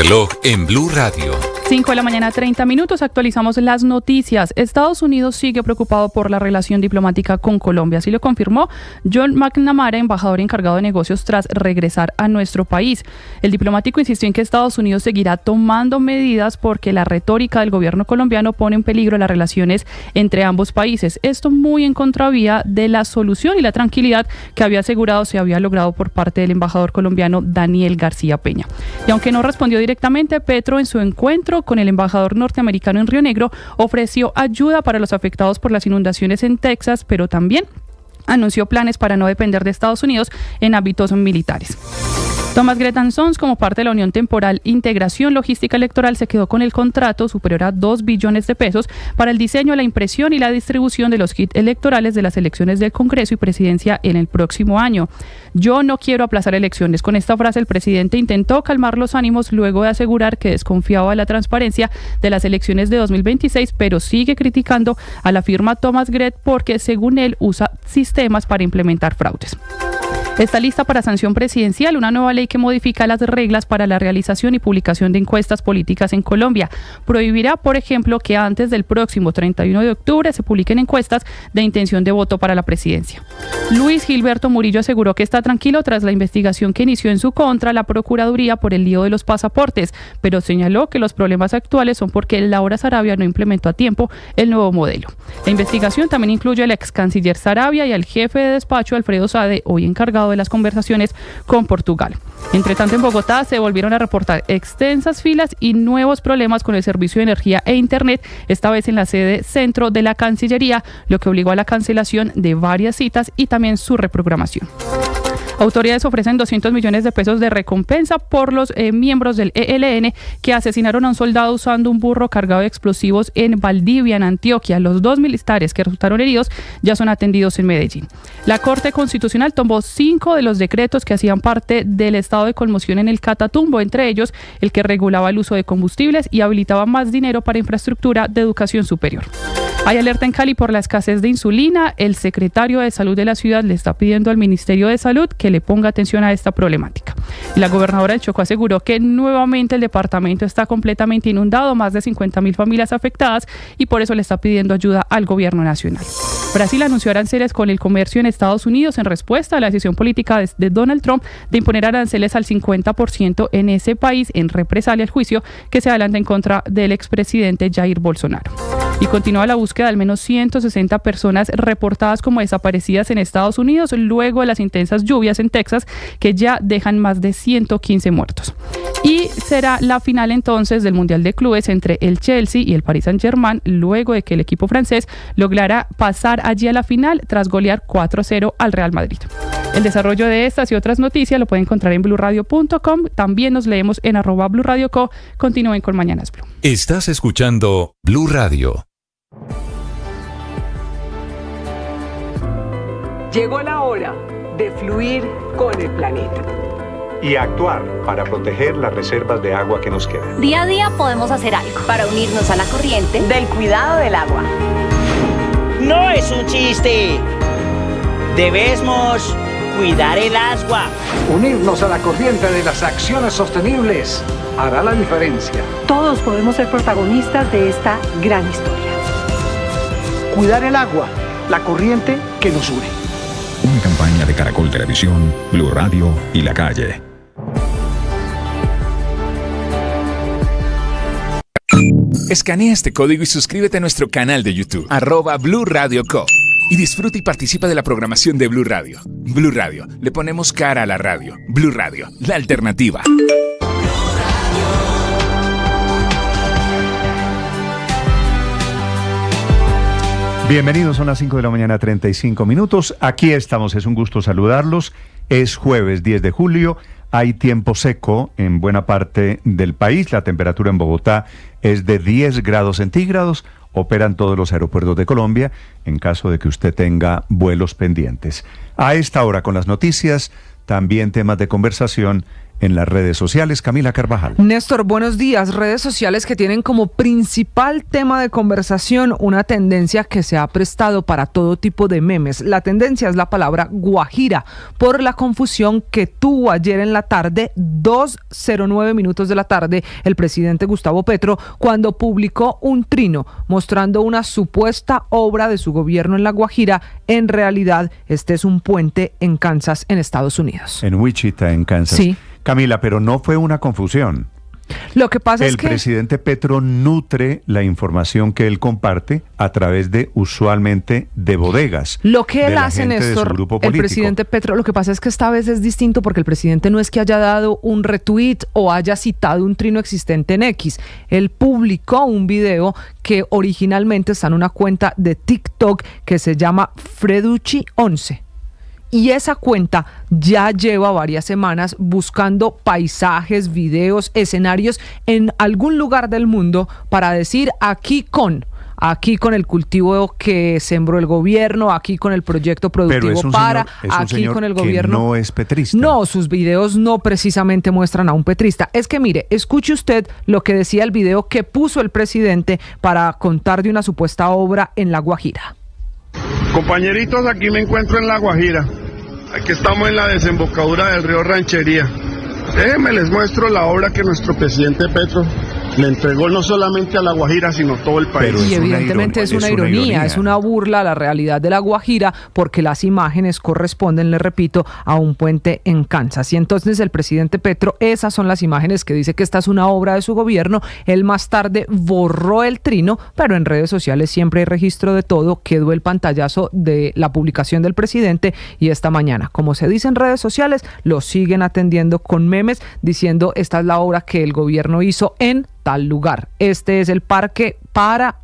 Reloj en Blue Radio. 5:30 a.m, actualizamos las noticias. Estados Unidos sigue preocupado por la relación diplomática con Colombia, así lo confirmó John McNamara, embajador encargado de negocios tras regresar a nuestro país. El diplomático insistió en que Estados Unidos seguirá tomando medidas porque la retórica del gobierno colombiano pone en peligro las relaciones entre ambos países. Esto muy en contravía de la solución y la tranquilidad que había asegurado se había logrado por parte del embajador colombiano Daniel García Peña. Y aunque no respondió directamente, Petro en su encuentro con el embajador norteamericano en Río Negro ofreció ayuda para los afectados por las inundaciones en Texas, pero también anunció planes para no depender de Estados Unidos en ámbitos militares. Thomas Gretton Sons, como parte de la Unión Temporal Integración Logística Electoral, se quedó con el contrato superior a 2 billones de pesos para el diseño, la impresión y la distribución de los kits electorales de las elecciones del Congreso y Presidencia en el próximo año. Yo no quiero aplazar elecciones. Con esta frase el presidente intentó calmar los ánimos luego de asegurar que desconfiaba de la transparencia de las elecciones de 2026, pero sigue criticando a la firma Thomas Gretton porque, según él, usa sistemas para implementar fraudes. Está lista para sanción presidencial una nueva ley que modifica las reglas para la realización y publicación de encuestas políticas en Colombia. Prohibirá, por ejemplo, que antes del próximo 31 de octubre se publiquen encuestas de intención de voto para la presidencia. Luis Gilberto Murillo aseguró que está tranquilo tras la investigación que inició en su contra la Procuraduría por el lío de los pasaportes, pero señaló que los problemas actuales son porque Laura Sarabia no implementó a tiempo el nuevo modelo. La investigación también incluye al ex canciller Sarabia y al jefe de despacho Alfredo Sade, hoy encargado de las conversaciones con Portugal. Entre tanto, en Bogotá se volvieron a reportar extensas filas y nuevos problemas con el servicio de energía e internet, esta vez en la sede centro de la Cancillería, lo que obligó a la cancelación de varias citas y también su reprogramación. Autoridades ofrecen 200 millones de pesos de recompensa por los miembros del ELN que asesinaron a un soldado usando un burro cargado de explosivos en Valdivia, en Antioquia. Los 2 militares que resultaron heridos ya son atendidos en Medellín. La Corte Constitucional tomó 5 de los decretos que hacían parte del estado de conmoción en el Catatumbo, entre ellos el que regulaba el uso de combustibles y habilitaba más dinero para infraestructura de educación superior. Hay alerta en Cali por la escasez de insulina. El secretario de Salud de la ciudad le está pidiendo al Ministerio de Salud que le ponga atención a esta problemática. La gobernadora del Chocó aseguró que nuevamente el departamento está completamente inundado, más de 50.000 familias afectadas, y por eso le está pidiendo ayuda al gobierno nacional. Brasil anunció aranceles con el comercio en Estados Unidos en respuesta a la decisión política de Donald Trump de imponer aranceles al 50% en ese país en represalia al juicio que se adelanta en contra del expresidente Jair Bolsonaro. Y continúa la búsqueda de al menos 160 personas reportadas como desaparecidas en Estados Unidos luego de las intensas lluvias en Texas que ya dejan más de 115 muertos. Y será la final entonces del Mundial de Clubes entre el Chelsea y el Paris Saint-Germain luego de que el equipo francés lograra pasar allí a la final tras golear 4-0 al Real Madrid. El desarrollo de estas y otras noticias lo pueden encontrar en bluradio.com. También nos leemos en @BluRadioCo. Continúen con Mañanas Blue. Estás escuchando Blue Radio. Llegó la hora de fluir con el planeta y actuar para proteger las reservas de agua que nos quedan. Día a día podemos hacer algo para unirnos a la corriente del cuidado del agua. No es un chiste. Debemos cuidar el agua. Unirnos a la corriente de las acciones sostenibles hará la diferencia. Todos podemos ser protagonistas de esta gran historia. Cuidar el agua, la corriente que nos une. Una campaña de Caracol Televisión, Blue Radio y La Calle. Escanea este código y suscríbete a nuestro canal de YouTube, @Blue Radio Co. Y disfruta y participa de la programación de Blue Radio. Blue Radio, le ponemos cara a la radio. Blue Radio, la alternativa. Bienvenidos, son las 5:35 a.m. Aquí estamos, es un gusto saludarlos. Es jueves 10 de julio, hay tiempo seco en buena parte del país. La temperatura en Bogotá es de 10 grados centígrados. Operan todos los aeropuertos de Colombia en caso de que usted tenga vuelos pendientes. A esta hora, con las noticias, también temas de conversación en las redes sociales. Camila Carvajal. Néstor, buenos días. Redes sociales que tienen como principal tema de conversación una tendencia que se ha prestado para todo tipo de memes. La tendencia es la palabra guajira, por la confusión que tuvo ayer en la tarde, 2:09 minutos de la tarde, el presidente Gustavo Petro, cuando publicó un trino mostrando una supuesta obra de su gobierno en La Guajira. En realidad, este es un puente en Kansas, en Estados Unidos. En Wichita, en Kansas. Sí. Camila, pero no fue una confusión. Lo que pasa es que el presidente Petro nutre la información que él comparte a través de, usualmente, de bodegas. Lo que él hace, Néstor, el presidente Petro, lo que pasa es que esta vez es distinto porque el presidente no es que haya dado un retweet o haya citado un trino existente en X. Él publicó un video que originalmente está en una cuenta de TikTok que se llama Freducci11. Y esa cuenta ya lleva varias semanas buscando paisajes, videos, escenarios en algún lugar del mundo para decir aquí con el cultivo que sembró el gobierno, aquí con el proyecto productivo aquí con el gobierno. No es petrista. No, sus videos no precisamente muestran a un petrista. Es que mire, escuche usted lo que decía el video que puso el presidente para contar de una supuesta obra en La Guajira. Compañeritos, aquí me encuentro en La Guajira. Aquí estamos en la desembocadura del río Ranchería. Déjenme les muestro la obra que nuestro presidente Petro le entregó no solamente a La Guajira, sino a todo el país. Y evidentemente es una ironía, es una burla a la realidad de La Guajira, porque las imágenes corresponden, le repito, a un puente en Kansas. Y entonces el presidente Petro, esas son las imágenes que dice que esta es una obra de su gobierno. Él más tarde borró el trino, pero en redes sociales siempre hay registro de todo. Quedó el pantallazo de la publicación del presidente y esta mañana, como se dice en redes sociales, lo siguen atendiendo con memes diciendo esta es la obra que el gobierno hizo en tal lugar. Este es el parque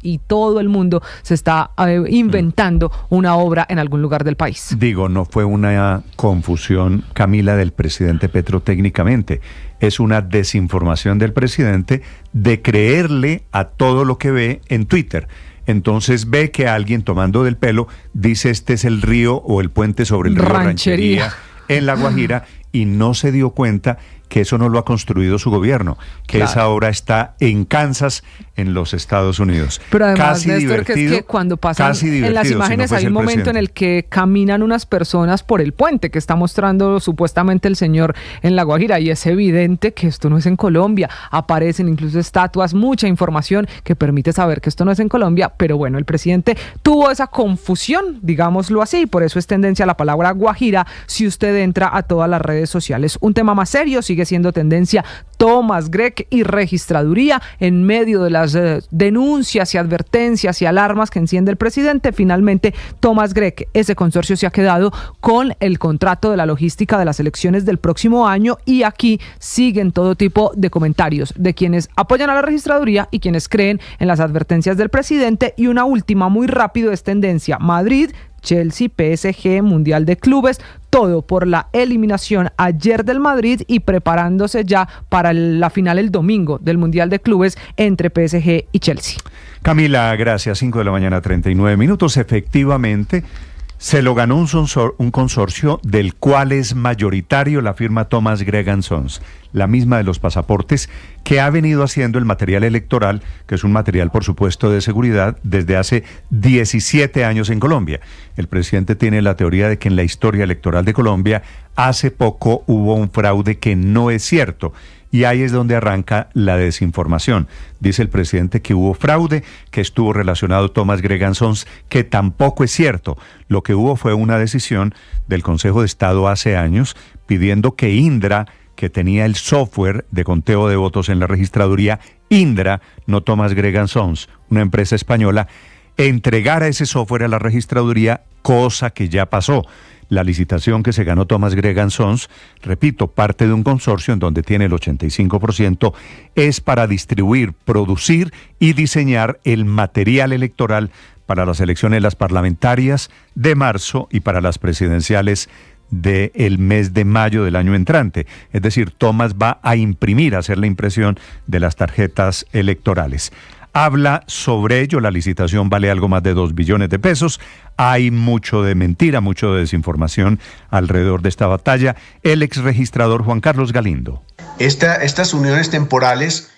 y todo el mundo se está inventando una obra en algún lugar del país. Digo, no fue una confusión, Camila, del presidente Petro técnicamente. Es una desinformación del presidente de creerle a todo lo que ve en Twitter. Entonces ve que alguien tomando del pelo dice este es el río o el puente sobre el río Ranchería en La Guajira y no se dio cuenta que eso no lo ha construido su gobierno, que esa obra está en Kansas, en los Estados Unidos. Pero además, Néstor, que es que cuando pasan en las imágenes hay un momento en el que caminan unas personas por el puente que está mostrando supuestamente el señor en La Guajira, y es evidente que esto no es en Colombia. Aparecen incluso estatuas, mucha información que permite saber que esto no es en Colombia, pero bueno, el presidente tuvo esa confusión, digámoslo así, por eso es tendencia la palabra Guajira si usted entra a todas las redes sociales. Un tema más serio, sigue siendo tendencia Thomas Gregg y registraduría en medio de las denuncias y advertencias y alarmas que enciende el presidente. Finalmente, Thomas Gregg, ese consorcio se ha quedado con el contrato de la logística de las elecciones del próximo año, y aquí siguen todo tipo de comentarios de quienes apoyan a la registraduría y quienes creen en las advertencias del presidente. Y una última muy rápido es tendencia Madrid, Chelsea, PSG, Mundial de Clubes, todo por la eliminación ayer del Madrid y preparándose ya para la final el domingo del Mundial de Clubes entre PSG y Chelsea. Camila, gracias. 5 de la mañana, 39 minutos. Efectivamente, se lo ganó un consorcio del cual es mayoritario la firma Thomas Gregg & Sons, la misma de los pasaportes, que ha venido haciendo el material electoral, que es un material, por supuesto, de seguridad, desde hace 17 años en Colombia. El presidente tiene la teoría de que en la historia electoral de Colombia hace poco hubo un fraude que no es cierto. Y ahí es donde arranca la desinformación. Dice el presidente que hubo fraude, que estuvo relacionado Thomas Gregg & Sons, que tampoco es cierto. Lo que hubo fue una decisión del Consejo de Estado hace años pidiendo que Indra, que tenía el software de conteo de votos en la registraduría, Indra, no Thomas Gregg & Sons, una empresa española, entregara ese software a la registraduría, cosa que ya pasó. La licitación que se ganó Thomas Gregg & Sons, repito, parte de un consorcio en donde tiene el 85%, es para distribuir, producir y diseñar el material electoral para las elecciones las parlamentarias de marzo y para las presidenciales del mes de mayo del año entrante. Es decir, Thomas va a imprimir, a hacer la impresión de las tarjetas electorales. habla sobre ello. La licitación vale algo más de 2 billones de pesos. Hay mucho de mentira, mucho de desinformación alrededor de esta batalla. El exregistrador Juan Carlos Galindo. Estas uniones temporales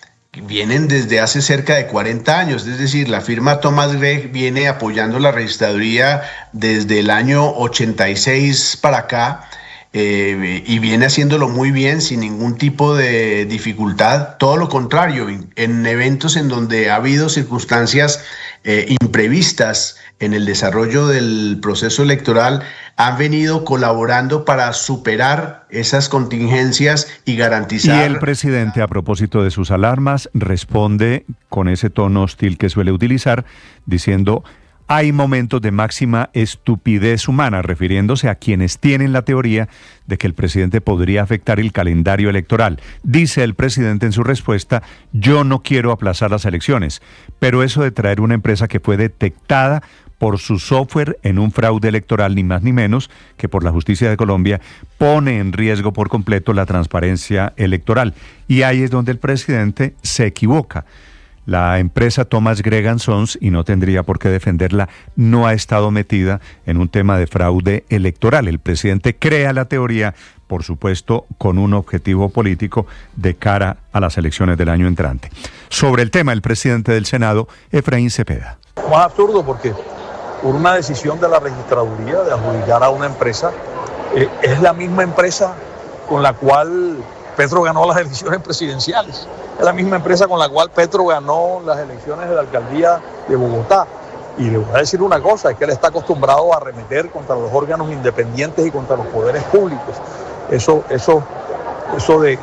vienen desde hace cerca de 40 años, es decir, la firma Thomas Gregg viene apoyando la registraduría desde el año 86 para acá, y viene haciéndolo muy bien, sin ningún tipo de dificultad. Todo lo contrario, en eventos en donde ha habido circunstancias imprevistas en el desarrollo del proceso electoral, han venido colaborando para superar esas contingencias y garantizar... Y el presidente, a propósito de sus alarmas, responde con ese tono hostil que suele utilizar, diciendo: hay momentos de máxima estupidez humana, refiriéndose a quienes tienen la teoría de que el presidente podría afectar el calendario electoral. Dice el presidente en su respuesta: yo no quiero aplazar las elecciones, pero eso de traer una empresa que fue detectada por su software en un fraude electoral, ni más ni menos que por la justicia de Colombia, pone en riesgo por completo la transparencia electoral. Y ahí es donde el presidente se equivoca. La empresa Thomas Gregg & Sons, y no tendría por qué defenderla, no ha estado metida en un tema de fraude electoral. El presidente crea la teoría, por supuesto, con un objetivo político de cara a las elecciones del año entrante. Sobre el tema, el presidente del Senado, Efraín Cepeda. Más absurdo porque una decisión de la registraduría de adjudicar a una empresa, es la misma empresa con la cual Petro ganó las elecciones presidenciales. Es la misma empresa con la cual Petro ganó las elecciones de la alcaldía de Bogotá. Y le voy a decir una cosa, es que él está acostumbrado a arremeter contra los órganos independientes y contra los poderes públicos. Eso de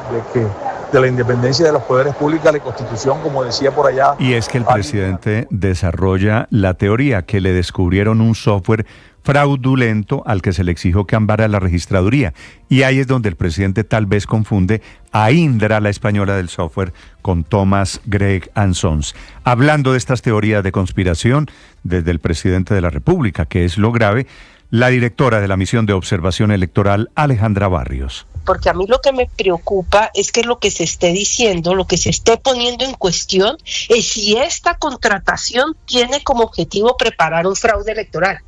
la independencia de los poderes públicos, la Constitución, como decía por allá. Y es que el presidente desarrolla la teoría que le descubrieron un software fraudulento al que se le exigió que ambara la registraduría. Y ahí es donde el presidente tal vez confunde a Indra, la española del software, con Thomas Gregg & Sons. Hablando de estas teorías de conspiración, desde el presidente de la República, que es lo grave, la directora de la Misión de Observación Electoral, Alejandra Barrios. Porque a mí lo que me preocupa es que lo que se esté diciendo, lo que se esté poniendo en cuestión, es si esta contratación tiene como objetivo preparar un fraude electoral.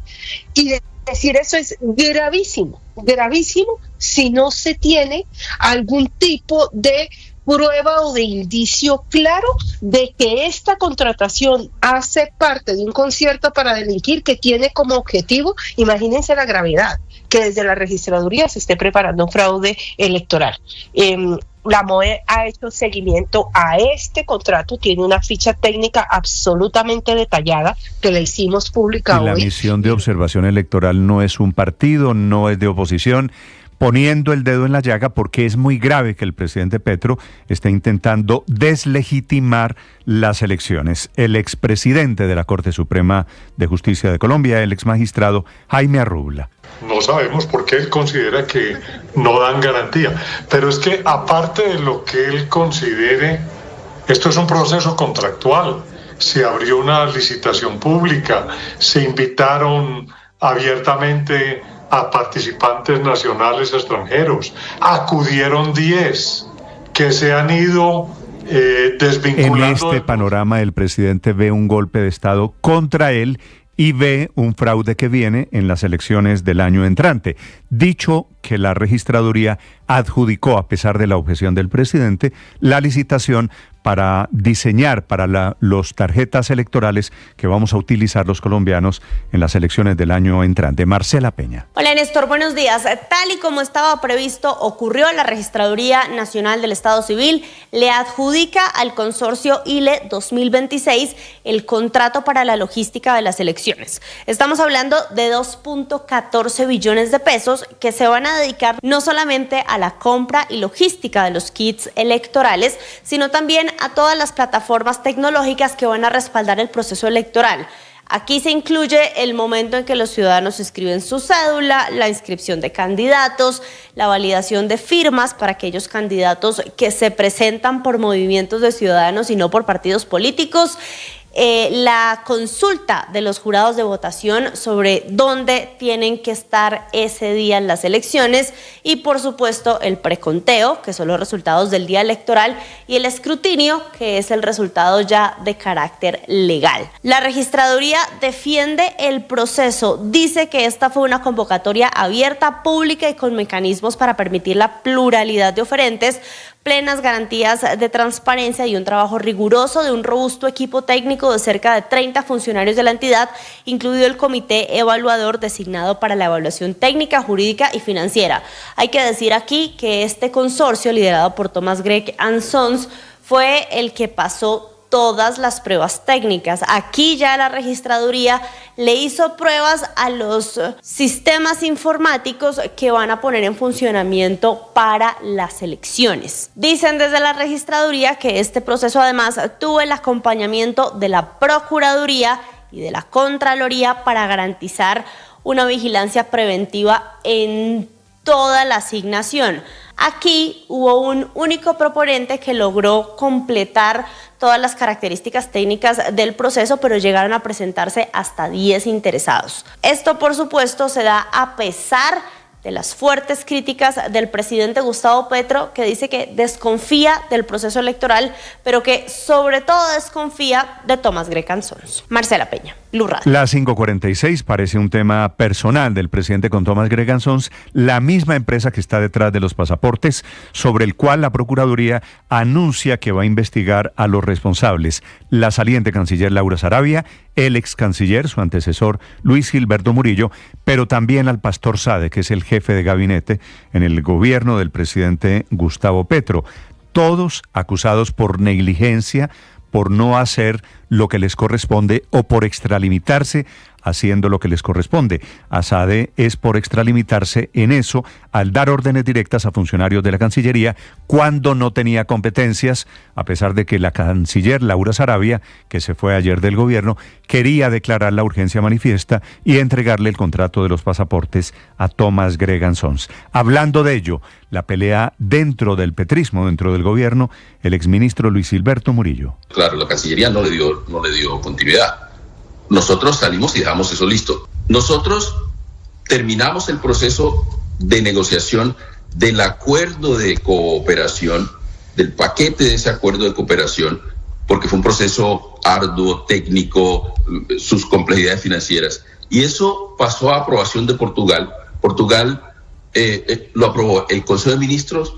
Y decir eso es gravísimo, gravísimo si no se tiene algún tipo de prueba o de indicio claro de que esta contratación hace parte de un concierto para delinquir que tiene como objetivo, imagínense la gravedad, que desde la registraduría se esté preparando un fraude electoral. La MOE ha hecho seguimiento a este contrato, tiene una ficha técnica absolutamente detallada que la hicimos pública hoy. Y la Misión de Observación Electoral no es un partido, no es de oposición, poniendo el dedo en la llaga porque es muy grave que el presidente Petro esté intentando deslegitimar las elecciones. El expresidente de la Corte Suprema de Justicia de Colombia, el exmagistrado Jaime Arrubla. No sabemos por qué él considera que no dan garantía, pero es que aparte de lo que él considere, esto es un proceso contractual. Se abrió una licitación pública, se invitaron abiertamente a participantes nacionales extranjeros, acudieron 10 que se han ido desvinculando. En este panorama el presidente ve un golpe de Estado contra él y ve un fraude que viene en las elecciones del año entrante. Dicho que la registraduría adjudicó, a pesar de la objeción del presidente, la licitación para diseñar para los tarjetas electorales que vamos a utilizar los colombianos en las elecciones del año entrante. Marcela Peña. Hola Néstor, buenos días. Tal y como estaba previsto, ocurrió. La Registraduría Nacional del Estado Civil le adjudica al consorcio ILE 2026 el contrato para la logística de las elecciones. Estamos hablando de 2.14 billones de pesos que se van a dedicar no solamente a la compra y logística de los kits electorales, sino también a todas las plataformas tecnológicas que van a respaldar el proceso electoral. Aquí se incluye el momento en que los ciudadanos inscriben su cédula, la inscripción de candidatos, la validación de firmas para aquellos candidatos que se presentan por movimientos de ciudadanos y no por partidos políticos, la consulta de los jurados de votación sobre dónde tienen que estar ese día en las elecciones y, por supuesto, el preconteo, que son los resultados del día electoral, y el escrutinio, que es el resultado ya de carácter legal. La registraduría defiende el proceso, dice que esta fue una convocatoria abierta, pública y con mecanismos para permitir la pluralidad de oferentes, plenas garantías de transparencia y un trabajo riguroso de un robusto equipo técnico de cerca de 30 funcionarios de la entidad, incluido el comité evaluador designado para la evaluación técnica, jurídica y financiera. Hay que decir aquí que este consorcio, liderado por Thomas Gregg & Sons, fue el que pasó todas las pruebas técnicas. Aquí ya la registraduría le hizo pruebas a los sistemas informáticos que van a poner en funcionamiento para las elecciones. Dicen desde la registraduría que este proceso además tuvo el acompañamiento de la Procuraduría y de la Contraloría para garantizar una vigilancia preventiva en toda la asignación. Aquí hubo un único proponente que logró completar todas las características técnicas del proceso, pero llegaron a presentarse hasta 10 interesados. Esto, por supuesto, se da a pesar de las fuertes críticas del presidente Gustavo Petro, que dice que desconfía del proceso electoral, pero que sobre todo desconfía de Thomas Gregg & Sons. Marcela Peña, Blue Radio. La 5:46 parece un tema personal del presidente con Thomas Gregg & Sons, la misma empresa que está detrás de los pasaportes, sobre el cual la Procuraduría anuncia que va a investigar a los responsables: la saliente canciller Laura Sarabia, el ex canciller, su antecesor Luis Gilberto Murillo, pero también al pastor Sade, que es el jefe de gabinete en el gobierno del presidente Gustavo Petro. Todos acusados por negligencia, por no hacer lo que les corresponde o por extralimitarse haciendo lo que les corresponde. A Sade es por extralimitarse en eso al dar órdenes directas a funcionarios de la Cancillería cuando no tenía competencias, a pesar de que la canciller Laura Sarabia, que se fue ayer del gobierno, quería declarar la urgencia manifiesta y entregarle el contrato de los pasaportes a Thomas Gregg & Sons. Hablando de ello, la pelea dentro del petrismo, dentro del gobierno, el exministro Luis Gilberto Murillo. Claro, la Cancillería no le dio continuidad. Nosotros salimos y dejamos eso listo. Nosotros terminamos el proceso de negociación del acuerdo de cooperación, del paquete de ese acuerdo de cooperación, porque fue un proceso arduo, técnico, sus complejidades financieras. Y eso pasó a aprobación de Portugal. Portugal lo aprobó el Consejo de Ministros,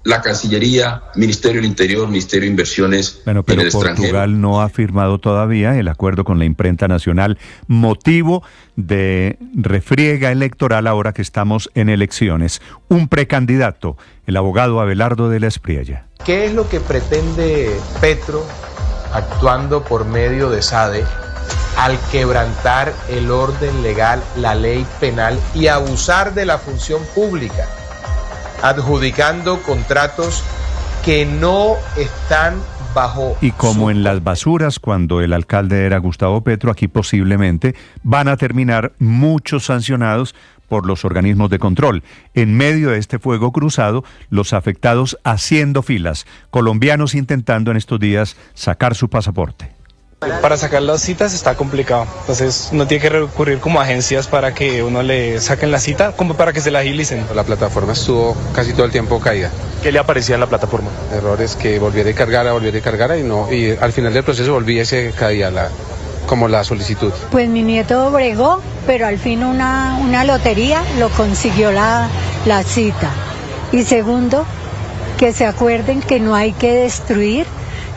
la Cancillería, Ministerio del Interior, Ministerio de Inversiones en el extranjero. Portugal no ha firmado todavía el acuerdo con la imprenta nacional, motivo de refriega electoral ahora que estamos en elecciones. Un precandidato, el abogado Abelardo de la Espriella. ¿Qué es lo que pretende Petro actuando por medio de Sade al quebrantar el orden legal, la ley penal y abusar de la función pública, adjudicando contratos que no están bajo... Y como en las basuras, cuando el alcalde era Gustavo Petro, aquí posiblemente van a terminar muchos sancionados por los organismos de control. En medio de este fuego cruzado, los afectados haciendo filas, colombianos intentando en estos días sacar su pasaporte. Para sacar las citas está complicado, entonces uno tiene que recurrir como a agencias para que uno le saquen la cita, como para que se la agilicen. La plataforma estuvo casi todo el tiempo caída. ¿Qué le aparecía en la plataforma? Errores que volví a descargar y al final del proceso volví y se caía como la solicitud. Pues mi nieto bregó, pero al fin una lotería lo consiguió la cita. Y segundo, que se acuerden que no hay que destruir.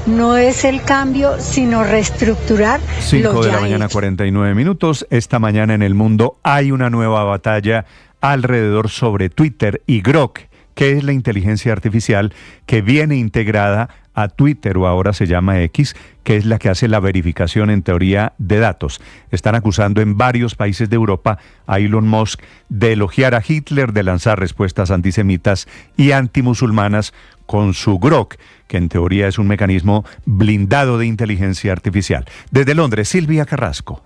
No es el cambio, sino reestructurar. 5 de la mañana, 49 minutos. Esta mañana en el mundo hay una nueva batalla alrededor sobre Twitter y Grok, que es la inteligencia artificial que viene integrada a Twitter, o ahora se llama X, que es la que hace la verificación en teoría de datos. Están acusando en varios países de Europa a Elon Musk de elogiar a Hitler, de lanzar respuestas antisemitas y antimusulmanas con su Grok, que en teoría es un mecanismo blindado de inteligencia artificial. Desde Londres, Silvia Carrasco.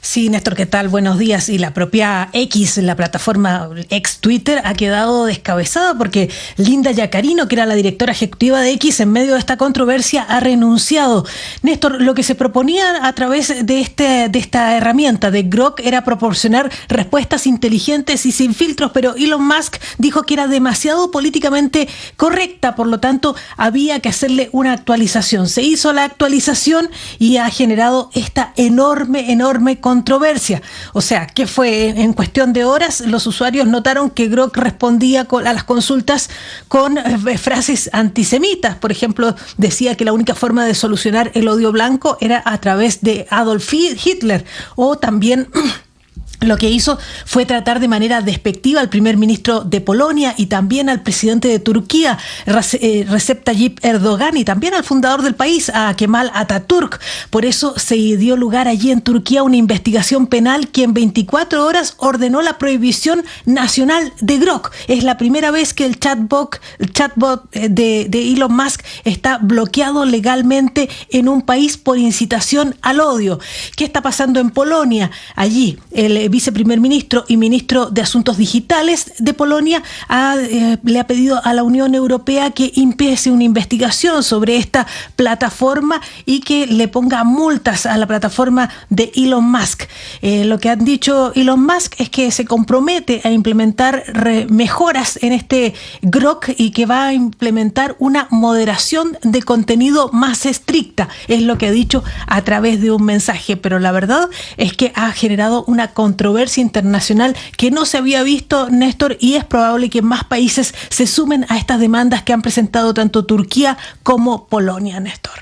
Sí, Néstor, ¿qué tal? Buenos días. Y la propia X, la plataforma ex Twitter, ha quedado descabezada porque Linda Yaccarino, que era la directora ejecutiva de X, en medio de esta controversia ha renunciado. Néstor, lo que se proponía a través de esta herramienta de Grok era proporcionar respuestas inteligentes y sin filtros, pero Elon Musk dijo que era demasiado políticamente correcta, por lo tanto había que hacerle una actualización. Se hizo la actualización y ha generado esta enorme controversia. O sea, que fue en cuestión de horas, los usuarios notaron que Grok respondía a las consultas con frases antisemitas. Por ejemplo, decía que la única forma de solucionar el odio blanco era a través de Adolf Hitler, o también lo que hizo fue tratar de manera despectiva al primer ministro de Polonia y también al presidente de Turquía, Recep Tayyip Erdogan, y también al fundador del país, a Kemal Atatürk. Por eso se dio lugar allí en Turquía una investigación penal que en 24 horas ordenó la prohibición nacional de Grok. Es la primera vez que el chatbot de Elon Musk está bloqueado legalmente en un país por incitación al odio. ¿Qué está pasando en Polonia? Allí el viceprimer ministro y ministro de Asuntos Digitales de Polonia le ha pedido a la Unión Europea que empiece una investigación sobre esta plataforma y que le ponga multas a la plataforma de Elon Musk. Lo que han dicho Elon Musk es que se compromete a implementar mejoras en este Grok y que va a implementar una moderación de contenido más estricta. Es lo que ha dicho a través de un mensaje, pero la verdad es que ha generado una controversia internacional que no se había visto, Néstor, y es probable que más países se sumen a estas demandas que han presentado tanto Turquía como Polonia, Néstor.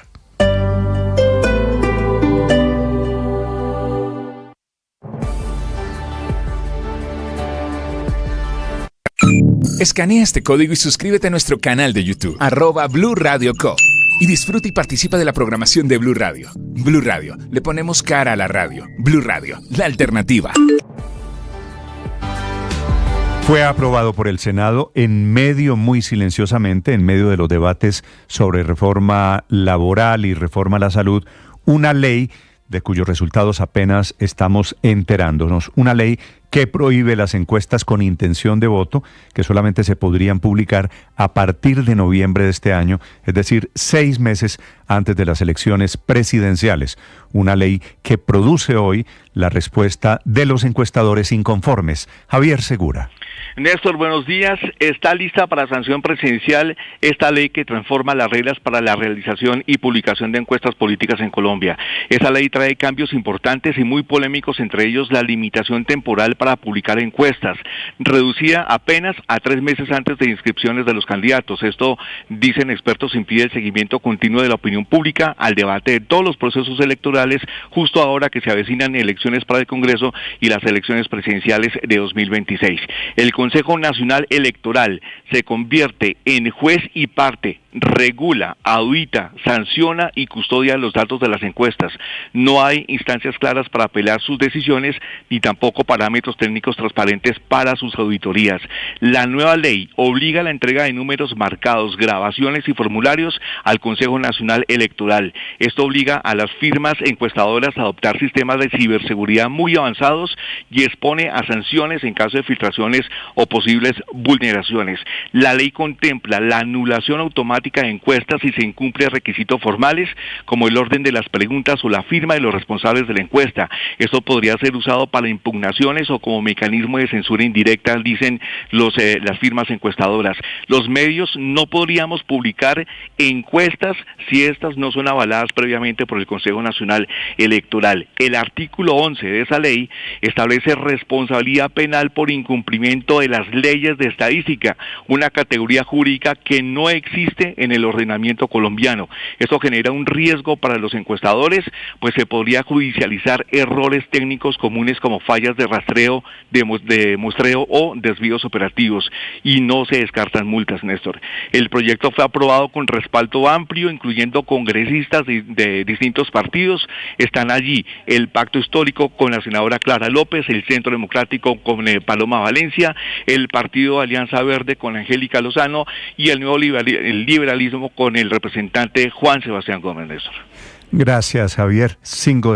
Escanea este código y suscríbete a nuestro canal de YouTube, @Blue Radio Co. Y disfruta y participa de la programación de Blue Radio. Blue Radio, le ponemos cara a la radio. Blue Radio, la alternativa. Fue aprobado por el Senado muy silenciosamente, en medio de los debates sobre reforma laboral y reforma a la salud, una ley de cuyos resultados apenas estamos enterándonos. Una ley que prohíbe las encuestas con intención de voto, que solamente se podrían publicar a partir de noviembre de este año, es decir, 6 meses antes de las elecciones presidenciales. Una ley que produce hoy la respuesta de los encuestadores inconformes. Javier Segura. Néstor, buenos días. Está lista para sanción presidencial esta ley que transforma las reglas para la realización y publicación de encuestas políticas en Colombia. Esa ley trae cambios importantes y muy polémicos, entre ellos la limitación temporal para publicar encuestas, reducida apenas a 3 meses antes de inscripciones de los candidatos. Esto, dicen expertos, impide el seguimiento continuo de la opinión pública al debate de todos los procesos electorales, justo ahora que se avecinan elecciones para el Congreso y las elecciones presidenciales de 2026. El Consejo Nacional Electoral se convierte en juez y parte, regula, audita, sanciona y custodia los datos de las encuestas. No hay instancias claras para apelar sus decisiones, ni tampoco parámetros técnicos transparentes para sus auditorías. La nueva ley obliga a la entrega de números marcados, grabaciones y formularios al Consejo Nacional Electoral. Esto obliga a las firmas encuestadoras a adoptar sistemas de ciberseguridad muy avanzados y expone a sanciones en caso de filtraciones o posibles vulneraciones. La ley contempla la anulación automática de encuestas si se incumple requisitos formales como el orden de las preguntas o la firma de los responsables de la encuesta. Esto podría ser usado para impugnaciones o como mecanismo de censura indirecta, dicen las firmas encuestadoras. Los medios no podríamos publicar encuestas si estas no son avaladas previamente por el Consejo Nacional Electoral. El artículo 11 de esa ley establece responsabilidad penal por incumplimiento de las leyes de estadística, una categoría jurídica que no existe en el ordenamiento colombiano. Esto genera un riesgo para los encuestadores, pues se podría judicializar errores técnicos comunes como fallas de rastreo, de muestreo o desvíos operativos, y no se descartan multas, Néstor. El proyecto fue aprobado con respaldo amplio, incluyendo congresistas de distintos partidos. Están allí el Pacto Histórico con la senadora Clara López, el Centro Democrático con Paloma Valencia, el Partido Alianza Verde con Angélica Lozano y el Nuevo Liberalismo con el representante Juan Sebastián Gómez, Néstor. Gracias, Javier. 5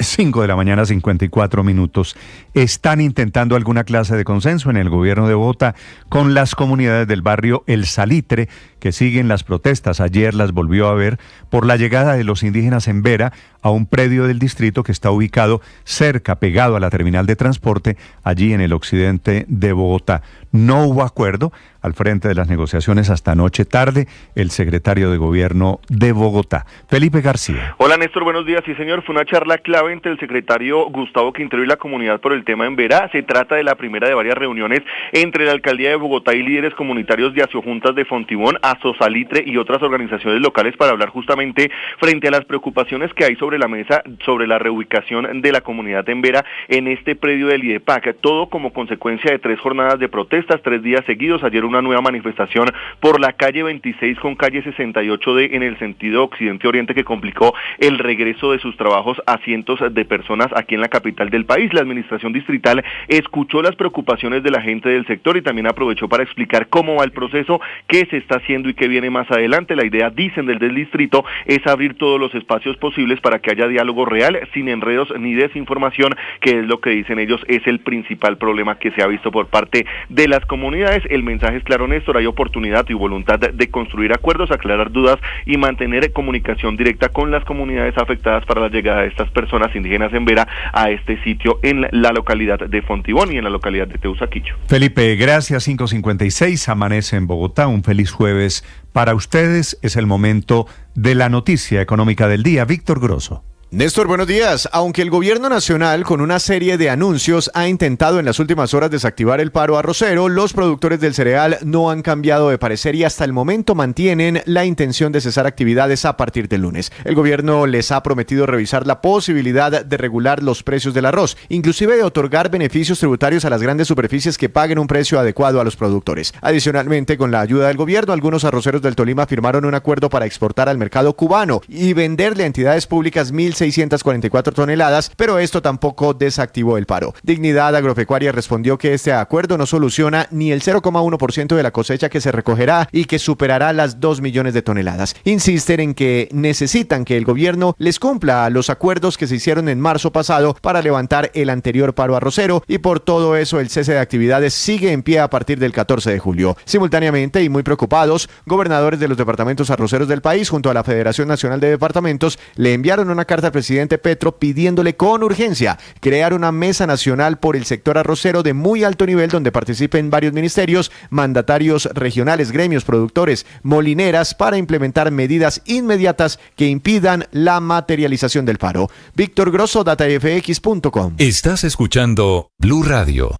5 de la mañana, 54 minutos. ¿Están intentando alguna clase de consenso en el gobierno de Bogotá con las comunidades del barrio El Salitre, que siguen las protestas? Ayer las volvió a ver por la llegada de los indígenas en Vera a un predio del distrito que está ubicado cerca, pegado a la terminal de transporte, allí en el occidente de Bogotá. No hubo acuerdo al frente de las negociaciones hasta anoche tarde, el secretario de Gobierno de Bogotá, Felipe García. Hola Néstor, buenos días. Sí señor, fue una charla clave entre el secretario Gustavo Quintero y la comunidad por el tema en Vera. Se trata de la primera de varias reuniones entre la alcaldía de Bogotá y líderes comunitarios de Aciojuntas de Fontibón, Salitre y otras organizaciones locales para hablar justamente frente a las preocupaciones que hay sobre la mesa sobre la reubicación de la comunidad en Vera en este predio del IDEPAC. Todo como consecuencia de 3 jornadas de protestas, 3 días seguidos. Ayer una nueva manifestación por la calle 26 con calle 68D en el sentido occidente-oriente que complicó el regreso de sus trabajos a cientos de personas aquí en la capital del país. La administración distrital escuchó las preocupaciones de la gente del sector y también aprovechó para explicar cómo va el proceso, qué se está haciendo y qué viene más adelante. La idea, dicen del distrito, es abrir todos los espacios posibles para que haya diálogo real, sin enredos ni desinformación, que es lo que dicen ellos es el principal problema que se ha visto por parte de las comunidades. El mensaje es claro, Néstor, hay oportunidad y voluntad de construir acuerdos, aclarar dudas y mantener comunicación directa con las comunidades afectadas para la llegada de estas personas indígenas en Vera a este sitio en la localidad de Fontibón y en la localidad de Teusaquillo. Felipe, gracias. 5:56, amanece en Bogotá. Un feliz jueves para ustedes. Es el momento de la noticia económica del día. Víctor Grosso. Néstor, buenos días. Aunque el gobierno nacional con una serie de anuncios ha intentado en las últimas horas desactivar el paro arrocero, los productores del cereal no han cambiado de parecer y hasta el momento mantienen la intención de cesar actividades a partir del lunes. El gobierno les ha prometido revisar la posibilidad de regular los precios del arroz, inclusive de otorgar beneficios tributarios a las grandes superficies que paguen un precio adecuado a los productores. Adicionalmente, con la ayuda del gobierno, algunos arroceros del Tolima firmaron un acuerdo para exportar al mercado cubano y venderle a entidades públicas 1.644 toneladas, pero esto tampoco desactivó el paro. Dignidad Agropecuaria respondió que este acuerdo no soluciona ni el 0,1% de la cosecha que se recogerá y que superará las 2 millones de toneladas. Insisten en que necesitan que el gobierno les cumpla los acuerdos que se hicieron en marzo pasado para levantar el anterior paro arrocero y por todo eso el cese de actividades sigue en pie a partir del 14 de julio. Simultáneamente y muy preocupados, gobernadores de los departamentos arroceros del país junto a la Federación Nacional de Departamentos le enviaron una carta al presidente Petro pidiéndole con urgencia crear una mesa nacional por el sector arrocero de muy alto nivel donde participen varios ministerios, mandatarios regionales, gremios, productores, molineras para implementar medidas inmediatas que impidan la materialización del paro. Víctor Grosso, datafx.com. Estás escuchando Blue Radio.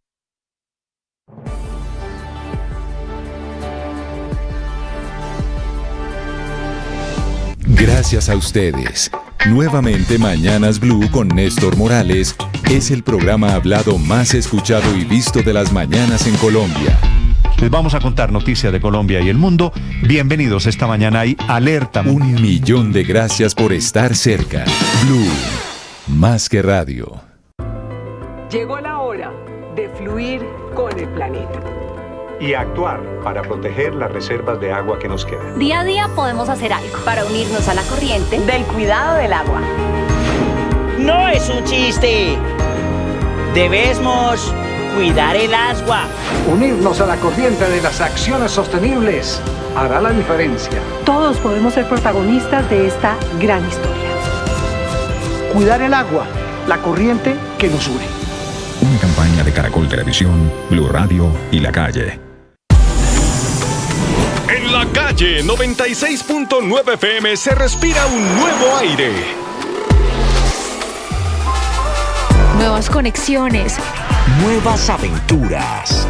Gracias a ustedes. Nuevamente Mañanas Blue con Néstor Morales es el programa hablado más escuchado y visto de las mañanas en Colombia. Les vamos a contar noticias de Colombia y el mundo. Bienvenidos, esta mañana hay alerta. 1 millón de gracias por estar cerca. Blue, más que radio. Llegó la hora de fluir con el planeta. Y actuar para proteger las reservas de agua que nos quedan. Día a día podemos hacer algo para unirnos a la corriente del cuidado del agua. No es un chiste. Debemos cuidar el agua. Unirnos a la corriente de las acciones sostenibles hará la diferencia. Todos podemos ser protagonistas de esta gran historia. Cuidar el agua, la corriente que nos une. Una campaña de Caracol Televisión, Blue Radio y La Calle. En La Calle 96.9 FM se respira un nuevo aire. Nuevas conexiones. Nuevas aventuras.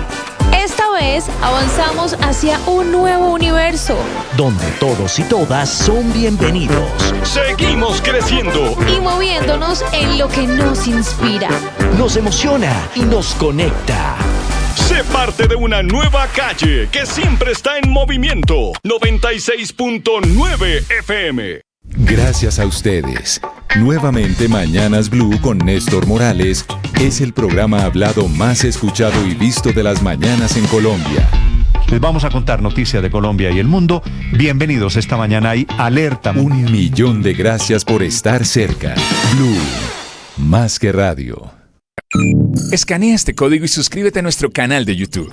Esta vez avanzamos hacia un nuevo universo. Donde todos y todas son bienvenidos. Seguimos creciendo. Y moviéndonos en lo que nos inspira. Nos emociona y nos conecta. Sé parte de una nueva calle que siempre está en movimiento. 96.9 FM. Gracias a ustedes. Nuevamente Mañanas Blue con Néstor Morales es el programa hablado más escuchado y visto de las mañanas en Colombia. Les vamos a contar noticias de Colombia y el mundo. Bienvenidos, esta mañana hay alerta. 1 millón de gracias por estar cerca. Blue, más que radio. Escanea este código y suscríbete a nuestro canal de YouTube,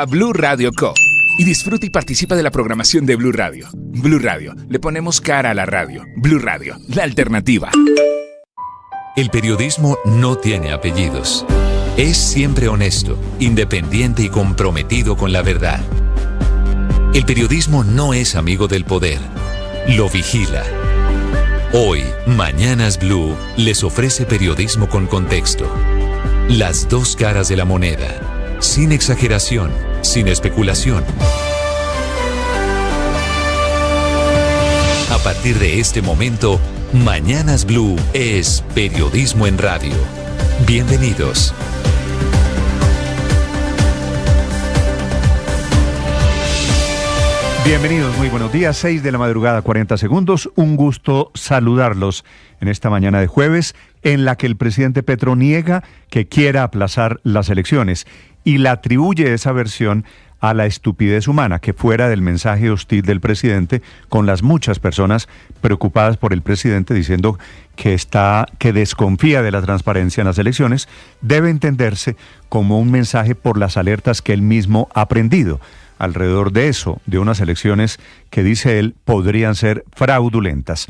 @Blue Radio Co. Y disfruta y participa de la programación de Blue Radio. Blue Radio, le ponemos cara a la radio. Blue Radio, la alternativa. El periodismo no tiene apellidos. Es siempre honesto, independiente y comprometido con la verdad. El periodismo no es amigo del poder, lo vigila. Hoy, Mañanas Blue les ofrece periodismo con contexto. Las dos caras de la moneda, sin exageración, sin especulación. A partir de este momento, Mañanas Blue es periodismo en radio. Bienvenidos. Bienvenidos, muy buenos días, 6 de la madrugada, 40 segundos. Un gusto saludarlos en esta mañana de jueves, en la que el presidente Petro niega que quiera aplazar las elecciones y le atribuye esa versión a la estupidez humana, que fuera del mensaje hostil del presidente con las muchas personas preocupadas por el presidente diciendo que desconfía de la transparencia en las elecciones, debe entenderse como un mensaje por las alertas que él mismo ha prendido alrededor de eso, de unas elecciones que, dice él, podrían ser fraudulentas.